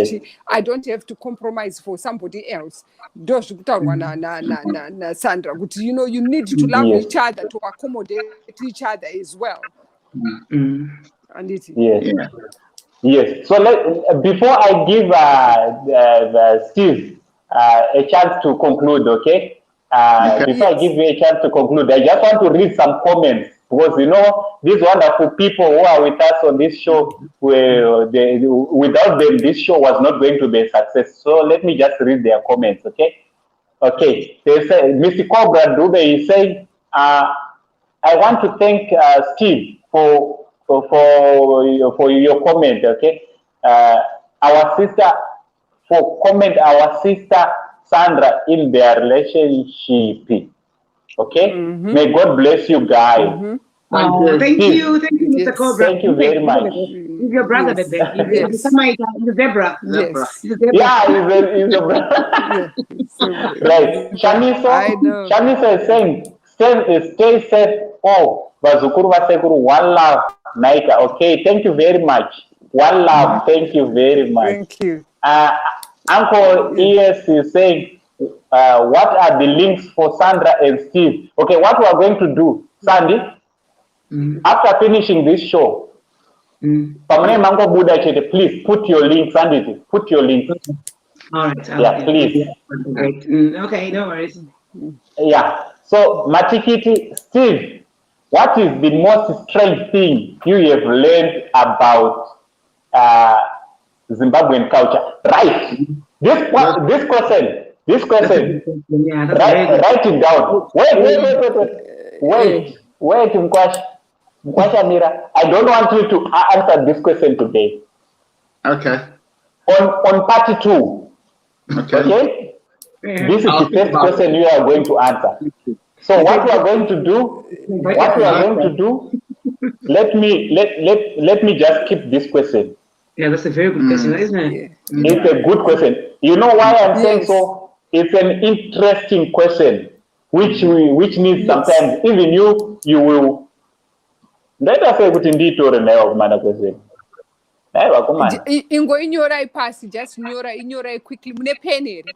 I don't have to compromise for somebody else. Those kutaurwa na Sandra, but you need to love each other, to accommodate each other as well. Yes. So before I give Steve a chance to conclude, okay? Before I give you a chance to conclude, I just want to read some comments, because these wonderful people who are with us on this show, without them, this show was not going to be a success. So let me just read their comments, okay? Okay. They say, Mr. Cobra Dube is saying, I want to thank Steve for your comment, okay? Our sister Sandra in their relationship, okay? May God bless you guys. Thank you, Mr. Cobra. Thank you very much. He's your brother, baby. He's a zebra. He's a brother. Right. Shamisa is saying, stay safe. Oh, Bazukuru Vasekuru, one love, Naika. Okay, thank you very much. One love, thank you very much. Thank you. Uncle ES is saying, what are the links for Sandra and Steve? Okay, what we are going to do, Sandy, after finishing this show, please put your links, Sandy. Put your links. All right. Yeah, please. Okay, no worries. Yeah. So, Matikiti, Steve, what is the most strange thing you have learned about Zimbabwean culture? Right. This question, Yeah, that's very good. write it down. Wait, Mkwasha Mira. I don't want you to answer this question today. Okay. On part 2. Okay? This is the first question you are going to answer. So what we are going to do, let me just keep this question. Yeah, that's a very good question, isn't it? It's a good question. You know why I'm saying so? It's an interesting question, which needs sometimes even you will. Let us say what indeed to remember mana question. Ingo inyora ipasi, just inyora quickly. Mune peneri.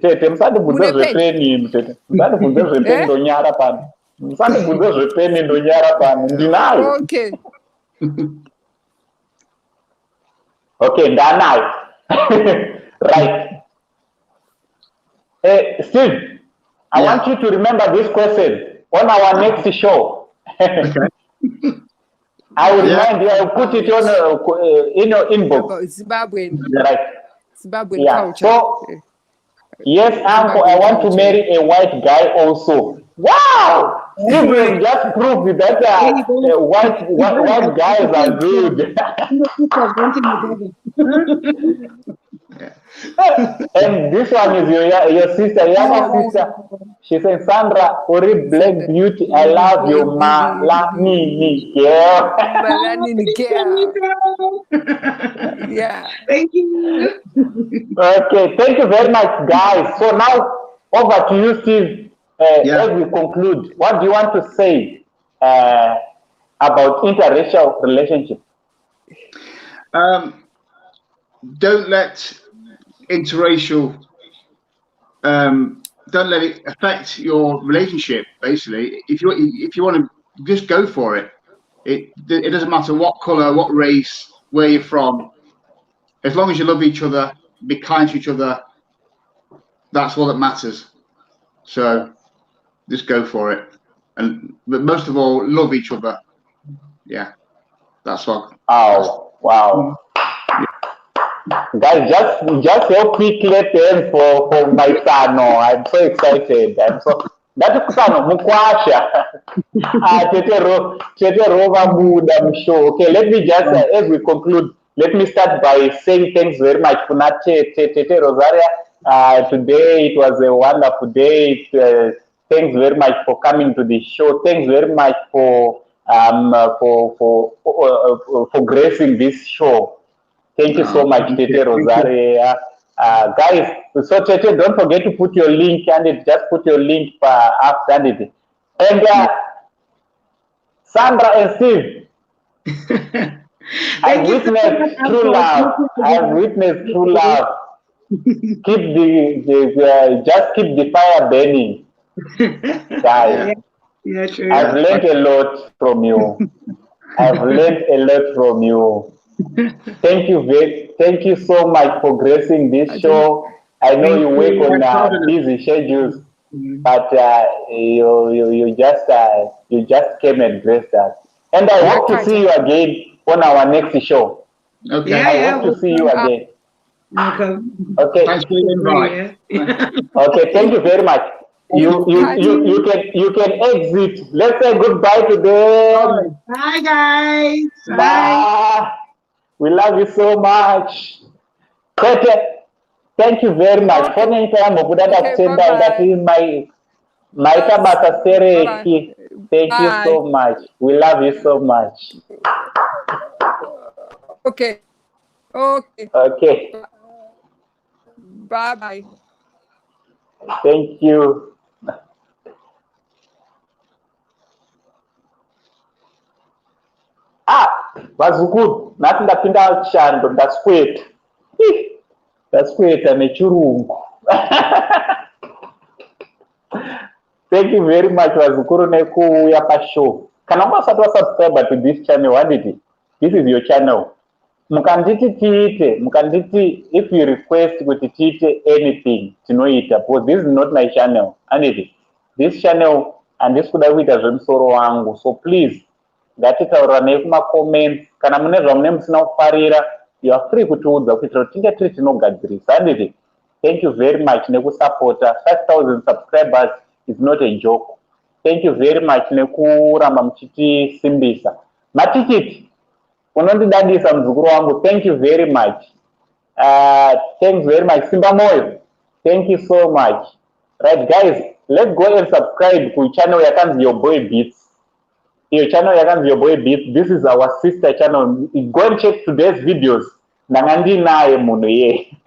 Tete msande budze zvepeni mtete. Msande budze zvepeni ndonyara pano. Msande budze zvepeni ndonyara pano. Ndinayo. Okay. Okay, ndanayo. Right. Steve, I want you to remember this question on our next show. I will remind you. I will put it on in your inbox. Zimbabwean. Right. Zimbabwean culture. So, yes, uncle, I want to marry a white guy also. Wow! You will just prove that white guys are good. And this one is your sister, younger sister. She said, Sandra, Ori Black Beauty, I love you, Malanini girl. Malanini girl. Yeah. Thank you. Okay, thank you very much, guys. So now over to you, Steve. As we conclude, what do you want to say about interracial relationship? Don't let interracial don't let it affect your relationship. Basically, if you want to, just go for it. It doesn't matter what color, what race, where you're from. As long as you love each other, be kind to each other, that's all that matters. So just go for it, but most of all, love each other. Yeah, that's all. Oh, wow. Guys, just help me clap hands for my son. No, I'm so excited. That's Sano Mukwasha. Tete Rova Muda Msho. Okay, let me just as we conclude, let me start by saying thanks very much for Tete Rosaria. Today it was a wonderful day. Thanks very much for coming to the show. Thanks very much for gracing this show. Thank you so much, Tete Rosaria. Guys, so Tete, don't forget to put your link and just put your link after it. And Sandra and Steve, I witnessed true love. I've witnessed true love. Keep just keep the fire burning, guys. Yeah, true. I've learned a lot from you. Thank you so much for gracing this show. I know you work on busy schedules, but you just came and graced us. And I hope to see you again on our next show. Okay. I hope to see you again. Okay. Thanks for the invite. Okay. Thank you very much. You can exit. Let's say goodbye to them. Bye, guys. Bye. We love you so much. Tete, thank you very much. For the time of that my tabata sereki. Thank you so much. We love you so much. Okay. Bye. Thank you. Vazukuru, nathi ndapinda chando ndasweta nechirungu. Thank you very much vazukuru nekuuya pashow. Kana musati wasubscribe to this channel, this is your channel. mukanditi tiite, mukanditi if you request kuti tiite anything tinoita, because this is not my channel, and this channel handisi kuda kuita zvemusoro wangu, so please ngatitaurirane kumacomments. Kana mune zvamune musina kufarira, you are free kutiudza kuitira kuti tinge tiri tinogadzirisa, handiti. Thank you very much nekusupporta. 5,000 subscribers is not a joke. Thank you very much nekuramba muchitisimbisa. Matikiti unondidadisa muzukuru wangu, thank you very much. Thanks very much. Simba Moyo, thank you so much. Right guys, let's go and subscribe to channel yakanzi Your Boy Beats. Your channel yakanzi Your Boy Beats. This is our sister channel. Go and check today's videos. Nangandi naye muno ye.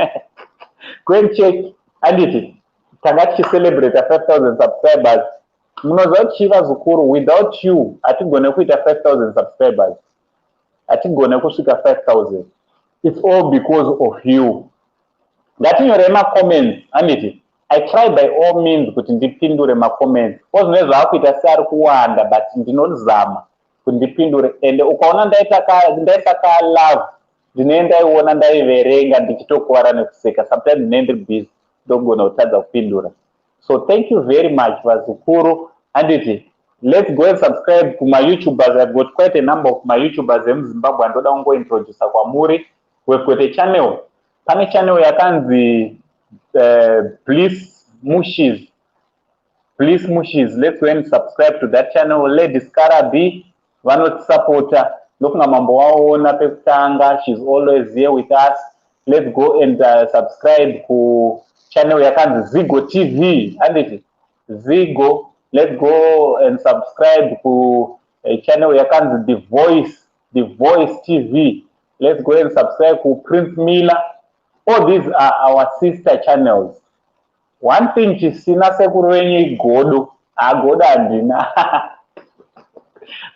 Go and check. Anditi, tangati celebrate 5,000 subscribers. Munoza chiva zukuru, without you, atigone kuita 5,000 subscribers. Atigone kusvika 5,000. It's all because of you. Ngatinyore comments, anditi. I try by all means kuti ndipindure comments. Because zvine zvakuita seari kuwanda, but ndinozama kuti ndipindure. And ukaona ndaisa ka love, ndinoenda iona ndaiverenga ndichitokuwara nekuseka. Sometimes ndinenge busy ndogona kutadza kupindura. So thank you very much vazukuru. Anditi, let's go and subscribe to my YouTubers. I've got quite a number of my YouTubers in Zimbabwe. Ndoda kungointroduce kwamuri. We've got a channel. Pane channel yakanzi Bliss Mushies. Bliss Mushies. Let's go and subscribe to that channel. Ladies Karabi, vanotisupport. Looking mambo waona pekutanga. She's always here with us. Let's go and subscribe to channel yakanzi Zigo TV. Anditi, Zigo. Let's go and subscribe to a channel yakanzi The Voice TV. Let's go and subscribe to Prince Miller. All these are our sister channels. One thing chisina sekuru wenye godo, agodo andina.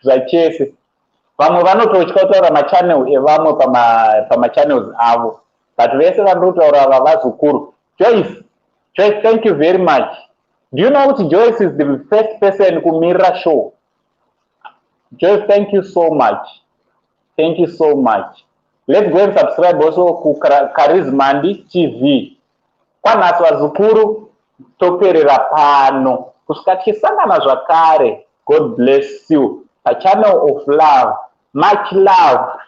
Zvachese. Vamwe vanototaura machannel evamwe pama channels avo. But vese vanotaura vavazukuru. Joyce, thank you very much. Do you know what Joyce is the first person to mirror show? Joyce, thank you so much. Thank you so much. Let's go and subscribe also to Charismandi TV. Kwanasi vazukuru toperera pano. Kusvika tichisangana zvakare. God bless you. A channel of love. Much love.